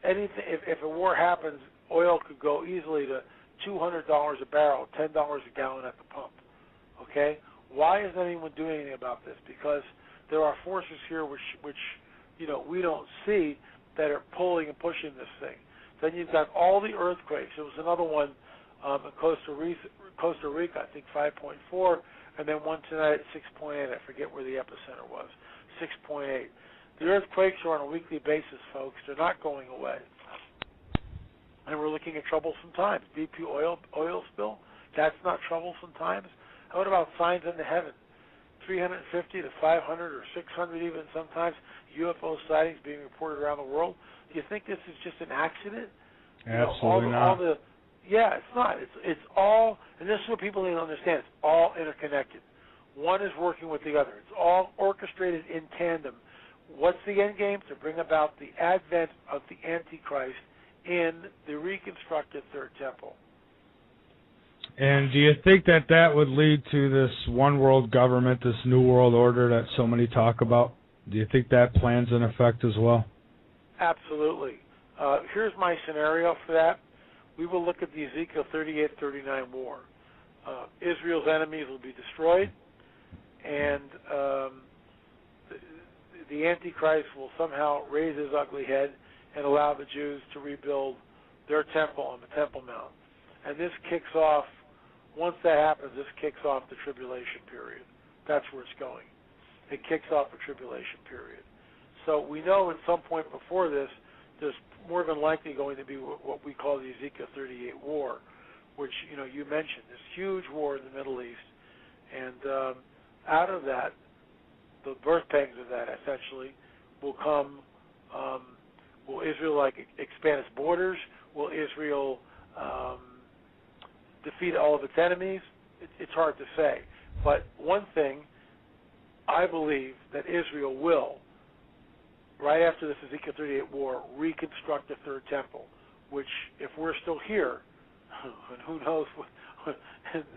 anything, if a war happens, oil could go easily to $200 a barrel, $10 a gallon at the pump. Okay? Why isn't anyone doing anything about this? Because there are forces here which we don't see that are pulling and pushing this thing. Then you've got all the earthquakes. There was another one in Costa Rica, I think 5.4, and then one tonight at 6.8. I forget where the epicenter was. 6.8. The earthquakes are on a weekly basis, folks. They're not going away. And we're looking at troublesome times. BP oil spill, that's not troublesome times. What about signs in the heaven? 350 to 500 or 600 even sometimes UFO sightings being reported around the world. Do you think this is just an accident? Absolutely not. Yeah, it's not. It's all, and this is what people need to understand. It's all interconnected. One is working with the other. It's all orchestrated in tandem. What's the end game? To bring about the advent of the Antichrist in the reconstructed Third Temple. And do you think that would lead to this one world government, this new world order that so many talk about? Do you think that plan's in effect as well? Absolutely. Here's my scenario for that. We will look at the Ezekiel 38-39 war. Israel's enemies will be destroyed, and the Antichrist will somehow raise his ugly head and allow the Jews to rebuild their temple on the Temple Mount. And this kicks off, once that happens, this kicks off the tribulation period. That's where it's going. It kicks off the tribulation period. So we know at some point before this, there's more than likely going to be what we call the Ezekiel 38 war, which, you mentioned, this huge war in the Middle East. And out of that, the birth pangs of that essentially will come. Will Israel expand its borders? Will Israel defeat all of its enemies? It's hard to say. But one thing, I believe that Israel will, right after this Ezekiel 38 war, reconstruct the third temple, which, if we're still here, and who knows,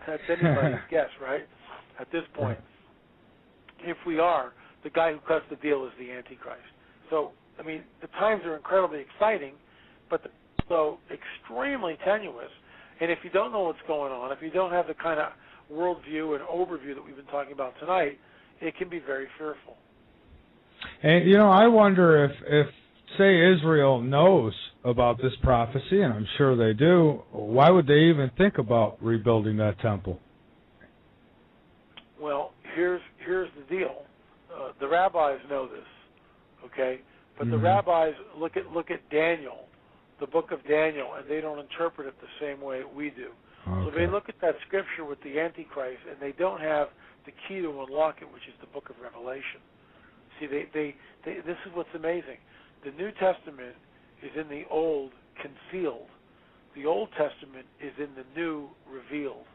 that's anybody's guess, right, at this point. If we are, the guy who cuts the deal is the Antichrist. So, I mean, the times are incredibly exciting, but so extremely tenuous. And if you don't know what's going on, if you don't have the kind of worldview and overview that we've been talking about tonight, it can be very fearful. And, you know, I wonder if say, Israel knows about this prophecy, and I'm sure they do, why would they even think about rebuilding that temple? Well, here's the deal. The rabbis know this, okay? But the rabbis look at Daniel, the book of Daniel, and they don't interpret it the same way we do. Okay. So they look at that scripture with the Antichrist, and they don't have the key to unlock it, which is the book of Revelation. See, this is what's amazing. The New Testament is in the Old concealed. The Old Testament is in the New revealed.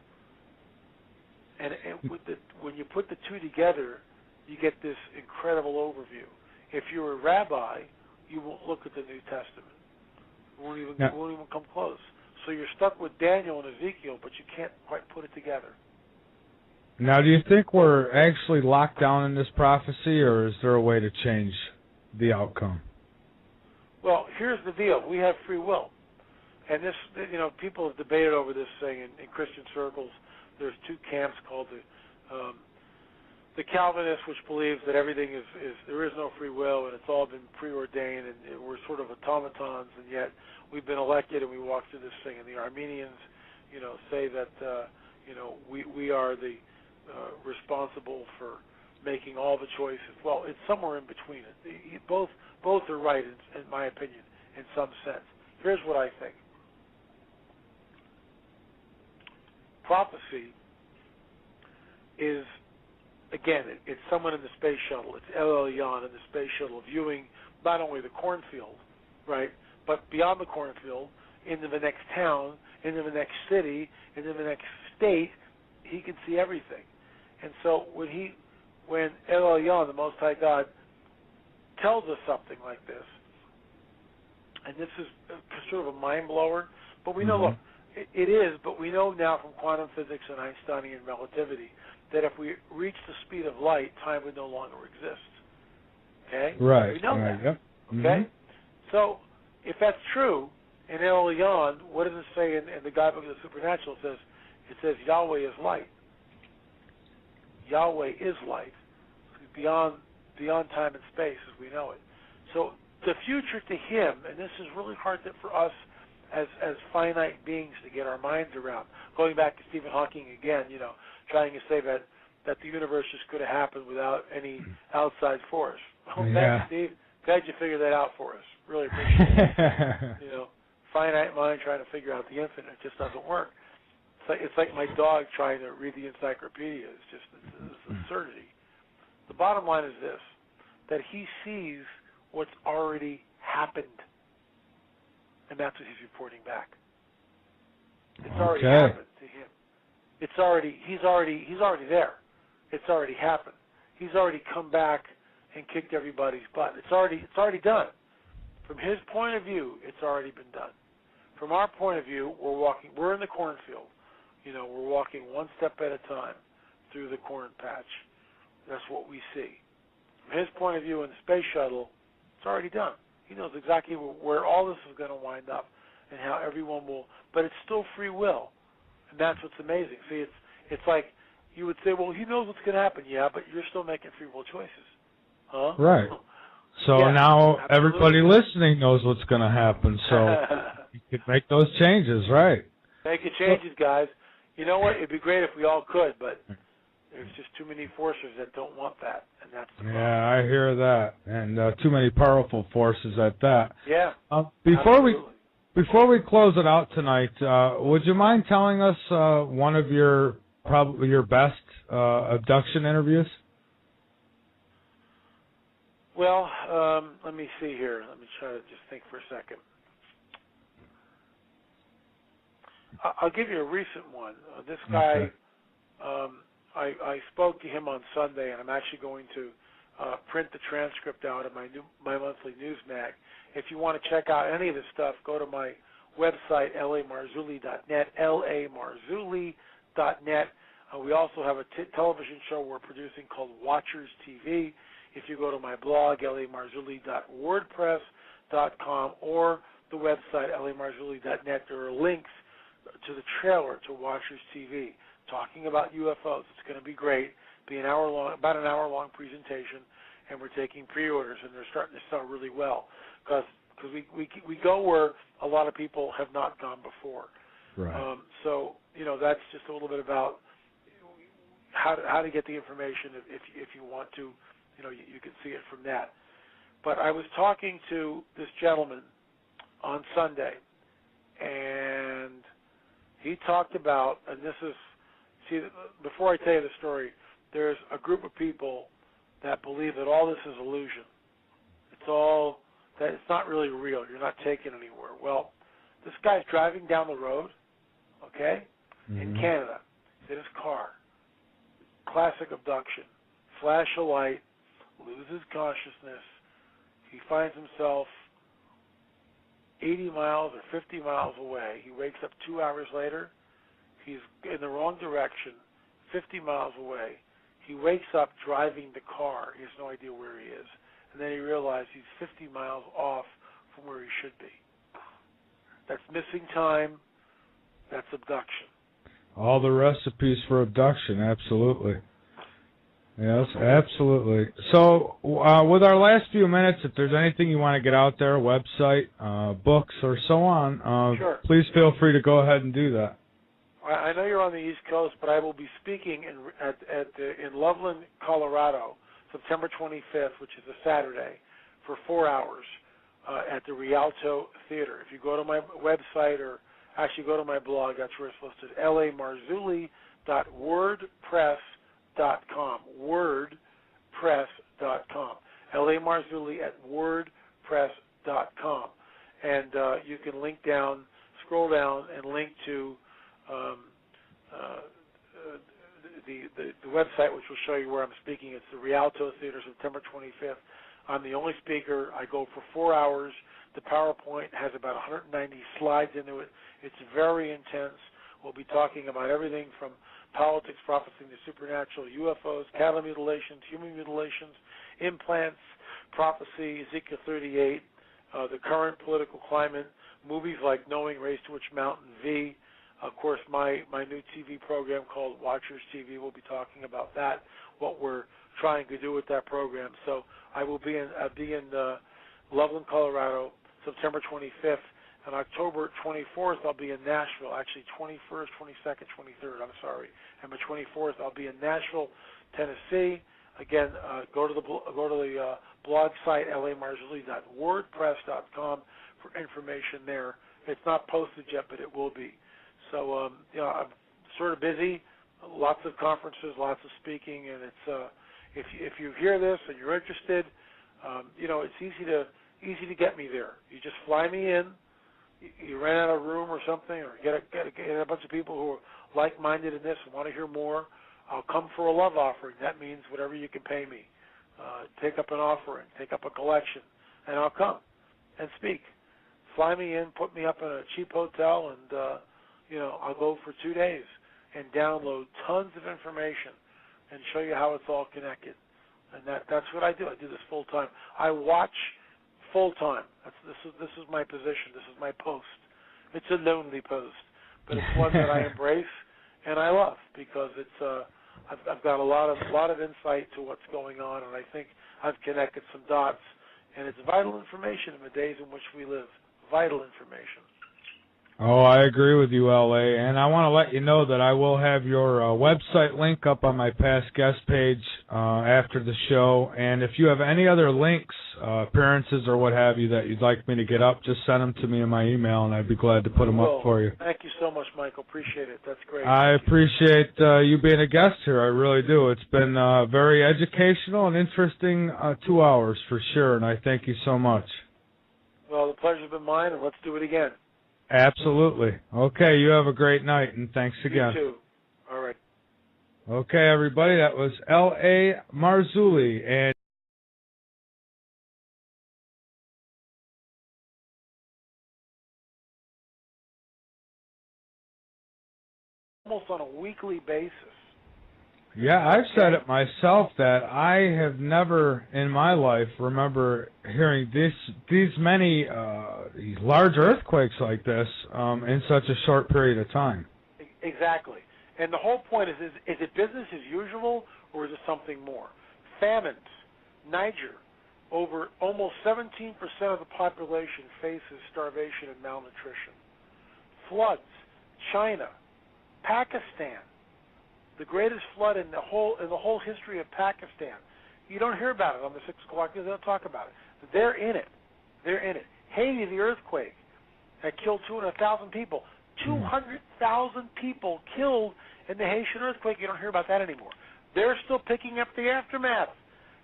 And when you put the two together, you get this incredible overview. If you're a rabbi, you won't look at the New Testament. You won't even come close. So you're stuck with Daniel and Ezekiel, but you can't quite put it together. Now, do you think we're actually locked down in this prophecy, or is there a way to change the outcome? Well, here's the deal. We have free will. And this, people have debated over this thing in Christian circles. There's two camps called the Calvinists, which believes that everything is there is no free will and it's all been preordained and we're sort of automatons, and yet we've been elected and we walk through this thing. And the Armenians, say that we are the responsible for making all the choices. Well, it's somewhere in between. Both are right in my opinion, in some sense. Here's what I think. Prophecy is, again, it's someone in the space shuttle. It's El Elyon in the space shuttle viewing not only the cornfield, right, but beyond the cornfield, into the next town, into the next city, into the next state. He can see everything. And so when El Elyon, the Most High God, tells us something like this, and this is sort of a mind blower, but we know, look, it is, but we know now from quantum physics and Einsteinian relativity that if we reach the speed of light, time would no longer exist. Okay? Right. We know that. Yep. Okay? So if that's true, in El Elyon, what does it say in the guidebook of the supernatural? It says Yahweh is light. Yahweh is light, beyond time and space as we know it. So the future to him, and this is really hard for us as finite beings to get our minds around. Going back to Stephen Hawking again, trying to say that the universe just could have happened without any outside force. Well, thanks, Steve. Glad you figured that out for us. Really appreciate it. Finite mind trying to figure out the infinite just doesn't work. It's like my dog trying to read the encyclopedia. It's just it's absurdity. The bottom line is this, that he sees what's already happened. And that's what he's reporting back. It's already happened to him. He's already there. It's already happened. He's already come back and kicked everybody's butt. It's already done. From his point of view, it's already been done. From our point of view, we're in the cornfield. We're walking one step at a time through the corn patch. That's what we see. From his point of view in the space shuttle, it's already done. He knows exactly where all this is going to wind up and how everyone will, but it's still free will. And that's what's amazing. See, it's like you would say, well, he knows what's going to happen. Yeah, but you're still making free will choices. Huh? Right. So now everybody listening knows what's going to happen, so you could make those changes, right? Make the changes, guys. You know what? It'd be great if we all could, but there's just too many forces that don't want that, and that's the problem. Yeah, I hear that, and too many powerful forces at that. Yeah. Before we close it out tonight, would you mind telling us one of probably your best abduction interviews? Well, let me see here. Let me try to just think for a second. I'll give you a recent one. This guy, I spoke to him on Sunday, and I'm actually going to print the transcript out of my monthly news mag. If you want to check out any of this stuff, go to my website, lamarzulli.net, lamarzulli.net. We also have a television show we're producing called Watchers TV. If you go to my blog, lamarzulli.wordpress.com, or the website, lamarzulli.net, there are links to the trailer to Watchers TV talking about UFOs. It's going to be great. Be about an hour long presentation, and we're taking pre-orders, and they're starting to sell really well because we go where a lot of people have not gone before. Right. So that's just a little bit about how to get the information if you want to. You can see it from that. But I was talking to this gentleman on Sunday, and he talked about, and this is, see, before I tell you the story, there's a group of people that believe that all this is illusion. That it's not really real. You're not taken anywhere. Well, this guy's driving down the road, okay, in Canada. He's in his car. Classic abduction. Flash a light, loses consciousness. He finds himself 80 miles or 50 miles away. He wakes up 2 hours later. He's in the wrong direction, 50 miles away. He wakes up driving the car. He has no idea where he is. And then he realizes he's 50 miles off from where he should be. That's missing time. That's abduction. All the recipes for abduction, absolutely. Yes, absolutely. So with our last few minutes, if there's anything you want to get out there, website, books, or so on, sure. Please feel free to go ahead and do that. I know you're on the East Coast, but I will be speaking in Loveland, Colorado, September 25th, which is a Saturday, for 4 hours at the Rialto Theater. If you go to my website, or actually go to my blog, that's where it's listed, lamarzulli.wordpress.com, wordpress.com, lamarzulli@wordpress.com. And you can scroll down and link to the website, which will show you where I'm speaking. It's the Rialto Theater, September 25th. I'm the only speaker. I go for 4 hours. The PowerPoint has about 190 slides into it. It's very intense. We'll be talking about everything from politics, prophecy, the supernatural, UFOs, cattle mutilations, human mutilations, implants, prophecy, Ezekiel 38, the current political climate, movies like Knowing, Race to Which Mountain, V. Of course, my new TV program called Watchers TV, will be talking about that, what we're trying to do with that program. So I will be in Loveland, Colorado, September 25th. On October 24th, I'll be in Nashville. Actually, 21st, 22nd, 23rd. I'm sorry. And the 24th, I'll be in Nashville, Tennessee. Again, go to the blog site, lamarzulli.wordpress.com, for information there. It's not posted yet, but it will be. So, I'm sort of busy. Lots of conferences, lots of speaking, and it's if you hear this and you're interested, it's easy to get me there. You just fly me in. You rent out a room or something, or get a bunch of people who are like-minded in this and want to hear more. I'll come for a love offering. That means whatever you can pay me. Take up an offering, take up a collection, and I'll come and speak. Fly me in, put me up in a cheap hotel, and I'll go for 2 days and download tons of information and show you how it's all connected. And that's what I do. I do this full time. I watch full time. This is my position. This is my post. It's a lonely post, but it's one that I embrace and I love, because it's I've got a lot of insight to what's going on, and I think I've connected some dots, and it's vital information in the days in which we live. Vital information. Oh, I agree with you, LA, and I want to let you know that I will have your website link up on my past guest page after the show, and if you have any other links, appearances, or what have you that you'd like me to get up, just send them to me in my email, and I'd be glad to put them up for you. Thank you so much, Michael. Appreciate it. That's great. I appreciate you being a guest here. I really do. It's been very educational and interesting 2 hours for sure, and I thank you so much. Well, the pleasure's been mine, and let's do it again. Absolutely. Okay, you have a great night, and thanks again. You too. All right. Okay, everybody, that was L.A. Marzulli, and Almost on a weekly basis. yeah, I've said it myself that I have never in my life remember hearing these many these large earthquakes like this in such a short period of time. Exactly. And the whole point is it business as usual, or is it something more? Famines. Niger, over almost 17% of the population faces starvation and malnutrition. Floods. China. Pakistan. The greatest flood in the whole history of Pakistan. You don't hear about it on the 6 o'clock news. They don't talk about it. They're in it. They're in it. Haiti, the earthquake that killed 200,000 people. 200,000 people killed in the Haitian earthquake. You don't hear about that anymore. They're still picking up the aftermath.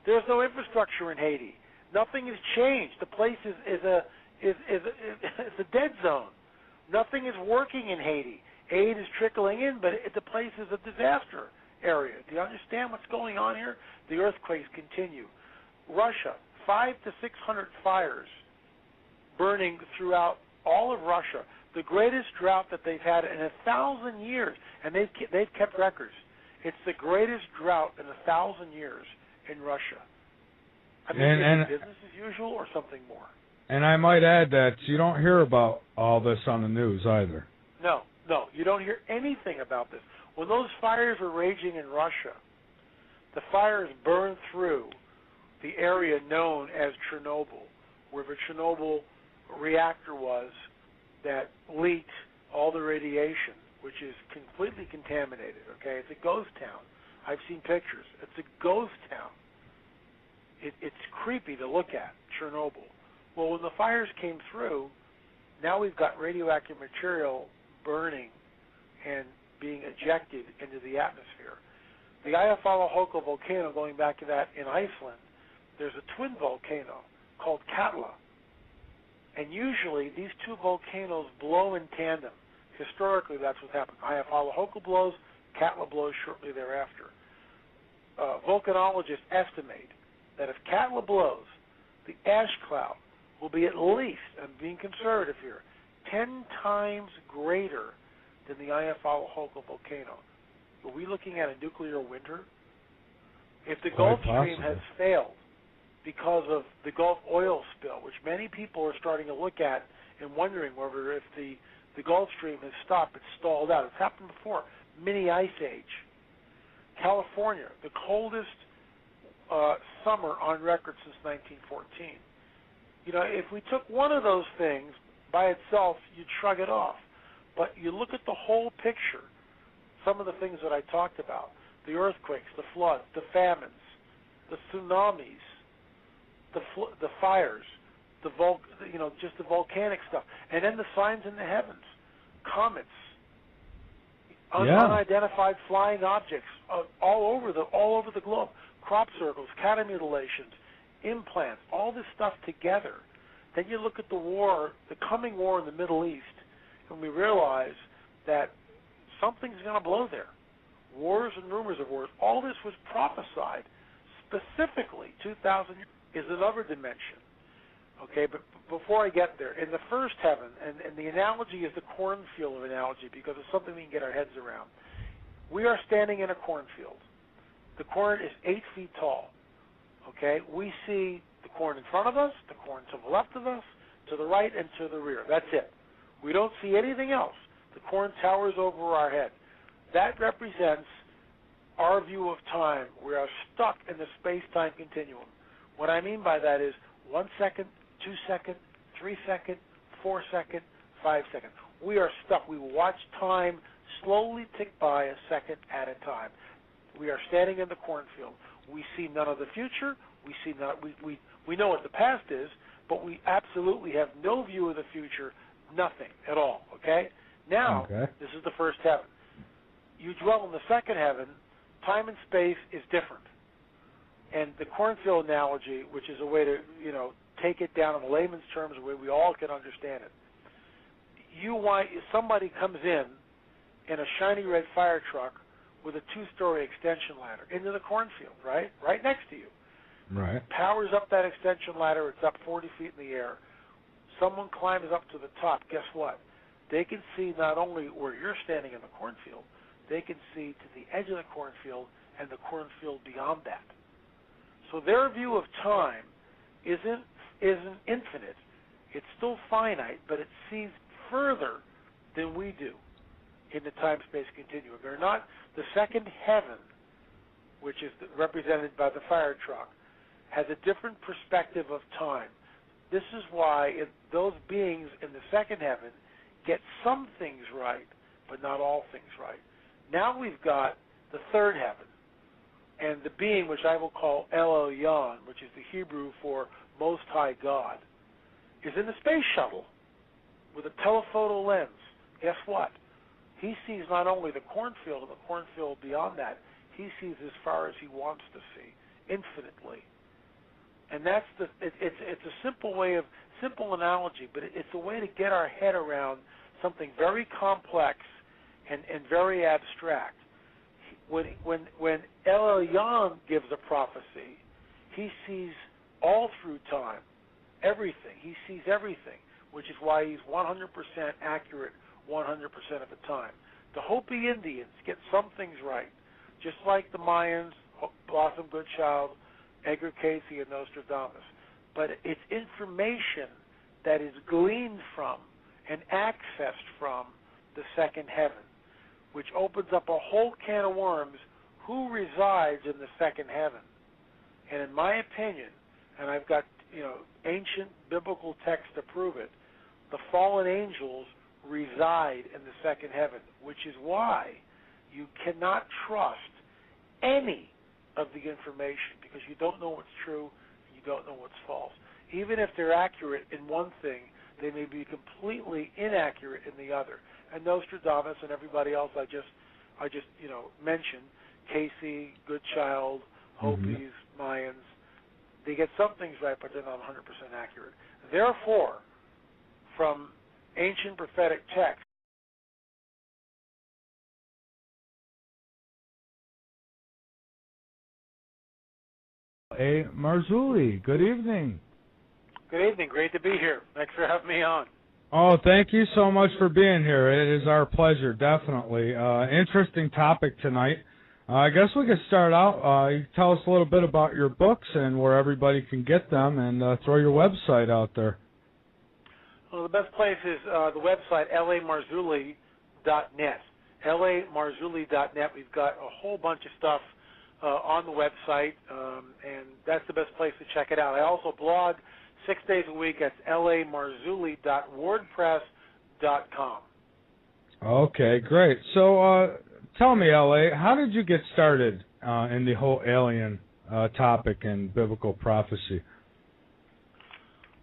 There's no infrastructure in Haiti. Nothing has changed. The place is a dead zone. Nothing is working in Haiti. Aid is trickling in, but the place is a disaster area. Do you understand what's going on here? The earthquakes continue. Russia, 500 to 600 fires burning throughout all of Russia. The greatest drought that they've had in 1,000 years, and they've kept records. It's the greatest drought in 1,000 years in Russia. I mean, is it business as usual or something more? And I might add that you don't hear about all this on the news either. No, you don't hear anything about this. When those fires were raging in Russia, the fires burned through the area known as Chernobyl, where the Chernobyl reactor was that leaked all the radiation, which is completely contaminated, okay? It's a ghost town. I've seen pictures. It's a ghost town. It's creepy to look at, Chernobyl. Well, when the fires came through, now we've got radioactive material burning and being ejected into the atmosphere. The Eyjafjallajökull volcano, going back to that in Iceland, there's a twin volcano called Katla. And usually these two volcanoes blow in tandem. Historically, that's what happened. Eyjafjallajökull blows, Katla blows shortly thereafter. Volcanologists estimate that if Katla blows, the ash cloud will be at least, I'm being conservative here, 10 times greater than the Eyjafjallajökull volcano. Are we looking at a nuclear winter? If the Gulf Stream has failed because of the Gulf oil spill, which many people are starting to look at and wondering whether if the Gulf Stream has stopped, it's stalled out. It's happened before, mini ice age. California, the coldest summer on record since 1914. You know, if we took one of those things by itself, you'd shrug it off. But you look at the whole picture, some of the things that I talked about, the earthquakes, the floods, the famines, the tsunamis, the fires, just the volcanic stuff, and then the signs in the heavens, comets, unidentified flying objects all over the globe, crop circles, cattle mutilations, implants, all this stuff together. Then you look at the war, the coming war in the Middle East, and we realize that something's going to blow there. Wars and rumors of wars. All this was prophesied specifically 2,000 years is another dimension. Okay, but before I get there, in the first heaven, and the analogy is the cornfield analogy because it's something we can get our heads around. We are standing in a cornfield. The corn is 8 feet tall. Okay, we see the corn in front of us, the corn to the left of us, to the right, and to the rear. That's it. We don't see anything else. The corn towers over our head. That represents our view of time. We are stuck in the space-time continuum. What I mean by that is 1 second, 2 second, 3 second, 4 second, 5 second. we are stuck. We watch time slowly tick by a second at a time. We are standing in the cornfield. We see none of the future. We know what the past is, but we absolutely have no view of the future, nothing at all, okay? Now, This is the first heaven. You dwell in the second heaven, time and space is different. And the cornfield analogy, which is a way to, take it down in layman's terms, a way we all can understand it. Somebody comes in a shiny red fire truck with a 2-story extension ladder into the cornfield, right? Right next to you. Right. Powers up that extension ladder. It's up 40 feet in the air. Someone climbs up to the top. Guess what? They can see not only where you're standing in the cornfield, they can see to the edge of the cornfield and the cornfield beyond that. So their view of time isn't infinite. It's still finite, but it sees further than we do in the time-space continuum. They're not the second heaven, which is represented by the fire truck, has a different perspective of time. This is why those beings in the second heaven get some things right, but not all things right. Now we've got the third heaven, and the being, which I will call El Elyon, which is the Hebrew for Most High God, is in the space shuttle with a telephoto lens. Guess what? He sees not only the cornfield and the cornfield beyond that, he sees as far as he wants to see, infinitely. And that's it's a simple analogy, but it's a way to get our head around something very complex and very abstract. When El Elyon gives a prophecy, he sees all through time, everything. He sees everything, which is why he's 100% accurate 100% of the time. The Hopi Indians get some things right, just like the Mayans, Blossom Goodchild, Edgar Cayce, and Nostradamus. But it's information that is gleaned from and accessed from the second heaven, which opens up a whole can of worms. Who resides in the second heaven? And in my opinion, and I've got ancient biblical text to prove it, the fallen angels reside in the second heaven, which is why you cannot trust any of the information, because you don't know what's true and you don't know what's false. Even if they're accurate in one thing, they may be completely inaccurate in the other. And Nostradamus and everybody else I just mentioned, Cayce, Goodchild, Hopis, Mayans, they get some things right, but they're not 100% accurate. Therefore, from ancient prophetic texts, Marzulli, good evening. Good evening. Great to be here. Thanks for having me on. Oh, thank you so much for being here. It is our pleasure, definitely. Interesting topic tonight. I guess we could start out. You tell us a little bit about your books and where everybody can get them, and throw your website out there. Well, the best place is the website, lamarzulli.net. lamarzulli.net. We've got a whole bunch of stuff on the website, and that's the best place to check it out. I also blog 6 days a week at lamarzulli.wordpress.com. Okay, great. So tell me, L.A., how did you get started in the whole alien topic and biblical prophecy?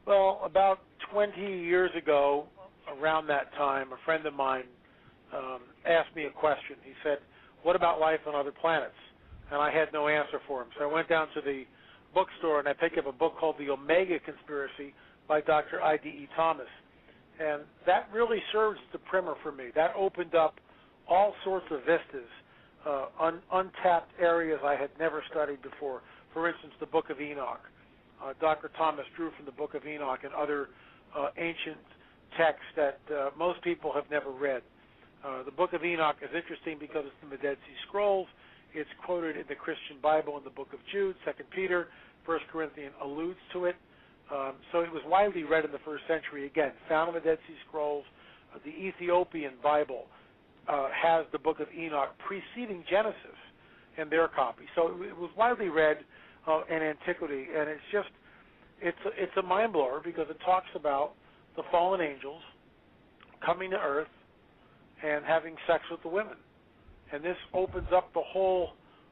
Well, about 20 years ago, around that time, a friend of mine asked me a question. He said, what about life on other planets? And I had no answer for him. So I went down to the bookstore and I picked up a book called The Omega Conspiracy by Dr. I.D.E. Thomas. And that really serves as the primer for me. That opened up all sorts of vistas, untapped areas I had never studied before. For instance, the Book of Enoch. Dr. Thomas drew from the Book of Enoch and other ancient texts that most people have never read. The Book of Enoch is interesting because it's in the Dead Sea Scrolls. It's quoted in the Christian Bible in the Book of Jude, 2 Peter, 1 Corinthians alludes to it. So it was widely read in the first century. Again, found in the Dead Sea Scrolls. The Ethiopian Bible has the Book of Enoch preceding Genesis in their copy. So it was widely read in antiquity, and it's a mind blower because it talks about the fallen angels coming to Earth and having sex with the women. And this opens up the whole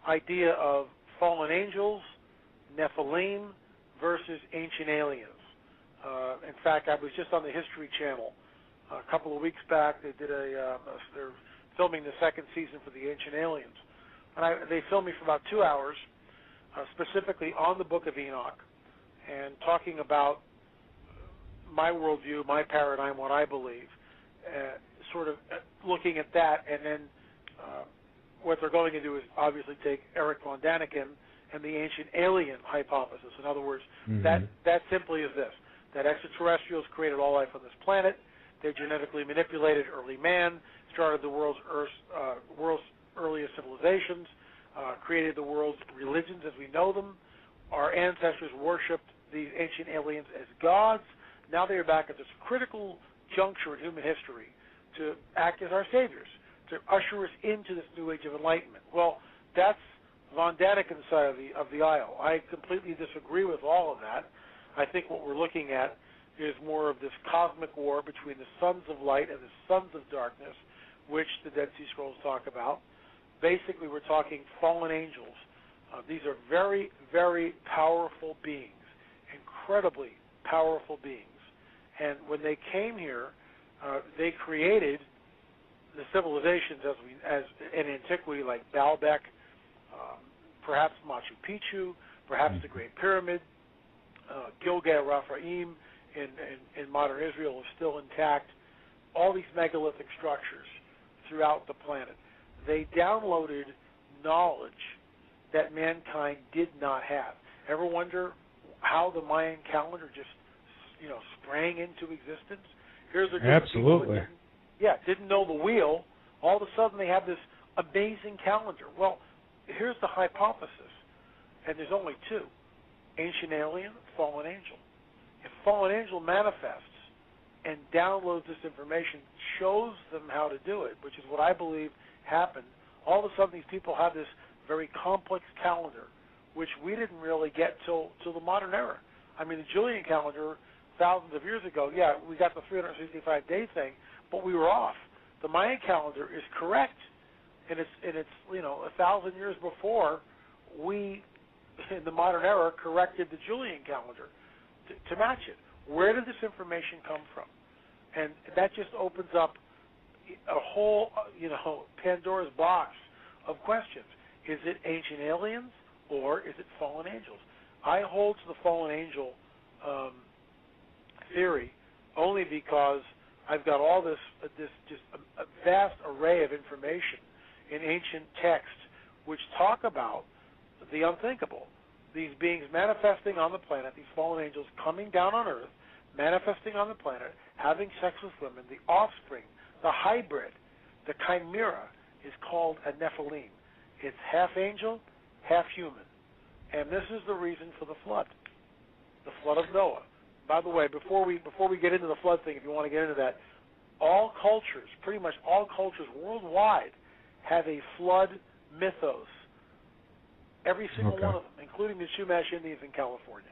idea of fallen angels, Nephilim versus ancient aliens. In fact, I was just on the History Channel a couple of weeks back. They did they're filming the second season for the Ancient Aliens. And they filmed me for about 2 hours, specifically on the Book of Enoch, and talking about my worldview, my paradigm, what I believe, sort of looking at that, and then what they're going to do is obviously take Eric von Daniken and the ancient alien hypothesis. In other words, that simply is this, that extraterrestrials created all life on this planet, they genetically manipulated early man, started the world's earliest civilizations, created the world's religions as we know them. Our ancestors worshipped these ancient aliens as gods. Now they are back at this critical juncture in human history to act as our saviors, to usher us into this new age of enlightenment. Well, that's von Daniken's side of the aisle. I completely disagree with all of that. I think what we're looking at is more of this cosmic war between the sons of light and the sons of darkness, which the Dead Sea Scrolls talk about. Basically, we're talking fallen angels. These are very, very powerful beings, incredibly powerful beings. And when they came here, they created the civilizations as in antiquity, like Baalbek, perhaps Machu Picchu, perhaps the Great Pyramid, Gilgal-Raphaim in modern Israel is still intact. All these megalithic structures throughout the planet. They downloaded knowledge that mankind did not have. Ever wonder how the Mayan calendar just, sprang into existence? Here's a group Absolutely. of people that didn't know the wheel. All of a sudden they have this amazing calendar. Well, here's the hypothesis, and there's only two: ancient alien, fallen angel. If fallen angel manifests and downloads this information, shows them how to do it, which is what I believe happened, all of a sudden these people have this very complex calendar, which we didn't really get till the modern era. I mean, the Julian calendar, thousands of years ago, we got the 365-day thing, but we were off. The Mayan calendar is correct, and it's 1,000 years before we, in the modern era, corrected the Julian calendar to match it. Where did this information come from? And that just opens up a whole, Pandora's box of questions. Is it ancient aliens or is it fallen angels? I hold to the fallen angel theory only because I've got all this just a vast array of information in ancient texts which talk about the unthinkable. These beings manifesting on the planet, these fallen angels coming down on Earth, manifesting on the planet, having sex with women, the offspring, the hybrid, the chimera is called a Nephilim. It's half angel, half human. And this is the reason for the flood of Noah. By the way, before we get into the flood thing, if you want to get into that, all cultures, pretty much all cultures worldwide, have a flood mythos. Every single one of them, including the Chumash Indians in California.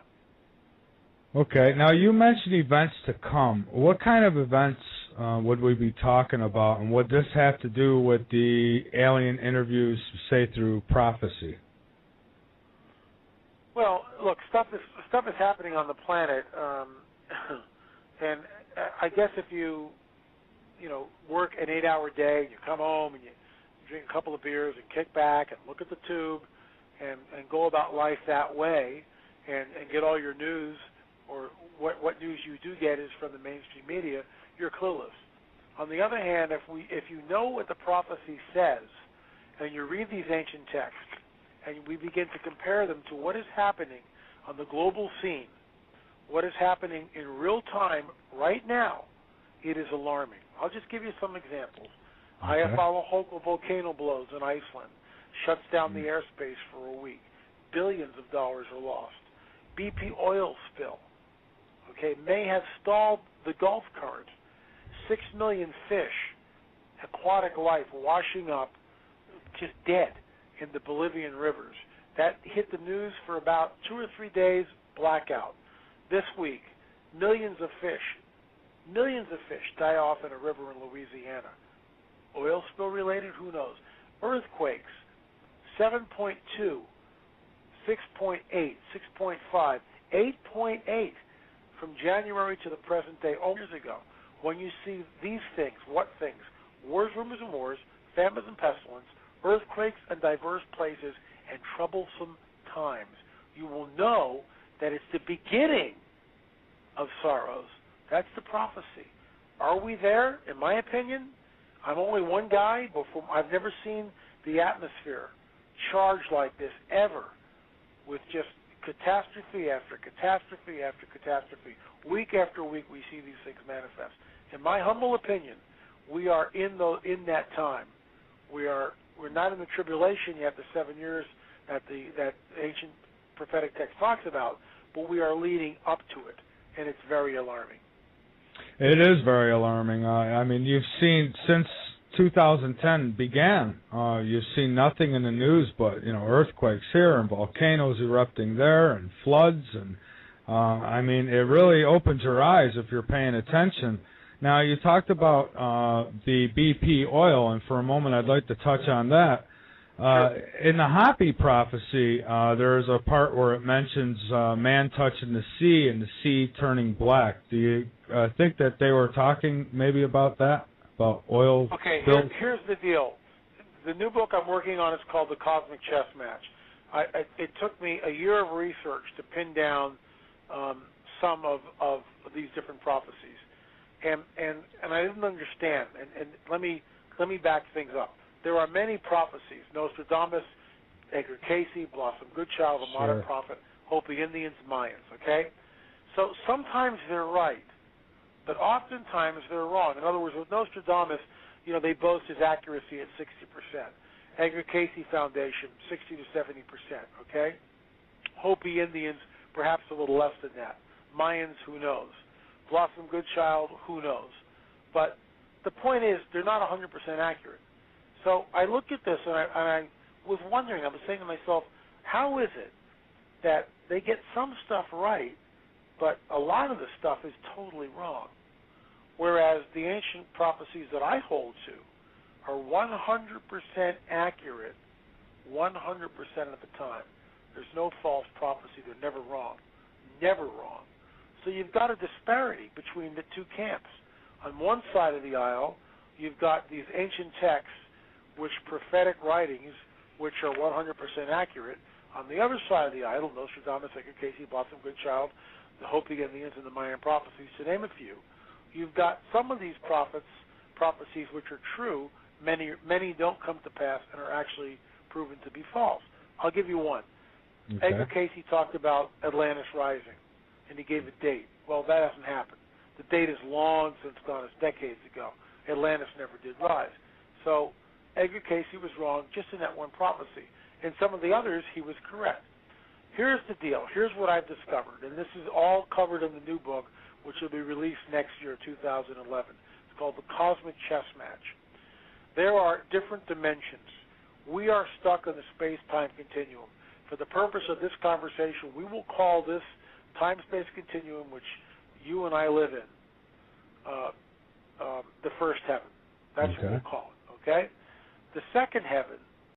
Okay. Now, you mentioned events to come. What kind of events would we be talking about, and would this have to do with the alien interviews, say, through prophecy? Well, look, stuff is happening on the planet, and I guess if you work an 8-hour day and you come home and you drink a couple of beers and kick back and look at the tube and go about life that way and get all your news, or what news you do get is from the mainstream media, you're clueless. On the other hand, if you know what the prophecy says and you read these ancient texts and we begin to compare them to what is happening on the global scene, what is happening in real time right now, it is alarming. I'll just give you some examples. Okay. Eyjafjallajökull volcano blows in Iceland, shuts down the airspace for a week. Billions of dollars are lost. BP oil spill, may have stalled the Gulf current. 6 million fish, aquatic life, washing up, just dead in the Bolivian rivers. That hit the news for about 2 or 3 days, blackout. This week, millions of fish, Millions of fish die off in a river in Louisiana. Oil spill related? Who knows? Earthquakes, 7.2, 6.8, 6.5, 8.8 from January to the present day, years ago. When you see these things, what things? Wars, rumors, and wars, famines and pestilence, earthquakes in diverse places, and troublesome times, you will know that it's the beginning of sorrows. That's the prophecy. Are we there? In my opinion, I'm only one guy, but I've never seen the atmosphere charged like this ever, with just catastrophe after catastrophe after catastrophe. Week after week, we see these things manifest. In my humble opinion, we are in that time. We're not in the tribulation yet, the 7 years that ancient prophetic text talks about, but we are leading up to it, and it's very alarming. It is very alarming. I mean, you've seen since 2010 began, you've seen nothing in the news but, earthquakes here and volcanoes erupting there and floods. And, I mean, it really opens your eyes if you're paying attention. Now, you talked about the BP oil, and for a moment I'd like to touch on that. In the Hopi prophecy, there's a part where it mentions man touching the sea and the sea turning black. Do you think that they were talking maybe about that, about oil? Okay, here's the deal. The new book I'm working on is called The Cosmic Chess Match. It took me a year of research to pin down some of these different prophecies, and I didn't understand. And let me back things up. There are many prophecies: Nostradamus, Edgar Casey, Blossom Goodchild, the Modern Prophet, Hopi Indians, Mayans. Okay, so sometimes they're right, but oftentimes they're wrong. In other words, with Nostradamus, they boast his accuracy at 60%. Edgar Casey Foundation, 60 to 70%. Okay, Hopi Indians, perhaps a little less than that. Mayans, who knows? Blossom Goodchild, who knows? But the point is, they're not 100% accurate. So I looked at this, and I was wondering, I was saying to myself, how is it that they get some stuff right, but a lot of the stuff is totally wrong? Whereas the ancient prophecies that I hold to are 100% accurate 100% of the time. There's no false prophecy. They're never wrong. Never wrong. So you've got a disparity between the two camps. On one side of the aisle, you've got these ancient texts, which prophetic writings, which are 100% accurate. On the other side of the aisle, Nostradamus, Edgar Casey, Blossom Goodchild, the Hopi Indians, and the Mayan prophecies, to name a few. You've got some of these prophecies which are true. Many don't come to pass and are actually proven to be false. I'll give you one. Okay. Edgar Casey talked about Atlantis rising, and he gave a date. Well, that hasn't happened. The date is long since gone. It's decades ago. Atlantis never did rise. So Edgar Casey was wrong just in that one prophecy. In some of the others, he was correct. Here's the deal. Here's what I've discovered, and this is all covered in the new book, which will be released next year, 2011. It's called The Cosmic Chess Match. There are different dimensions. We are stuck in the space-time continuum. For the purpose of this conversation, we will call this time-space continuum, which you and I live in, the first heaven. That's what we'll call it, okay? The second heaven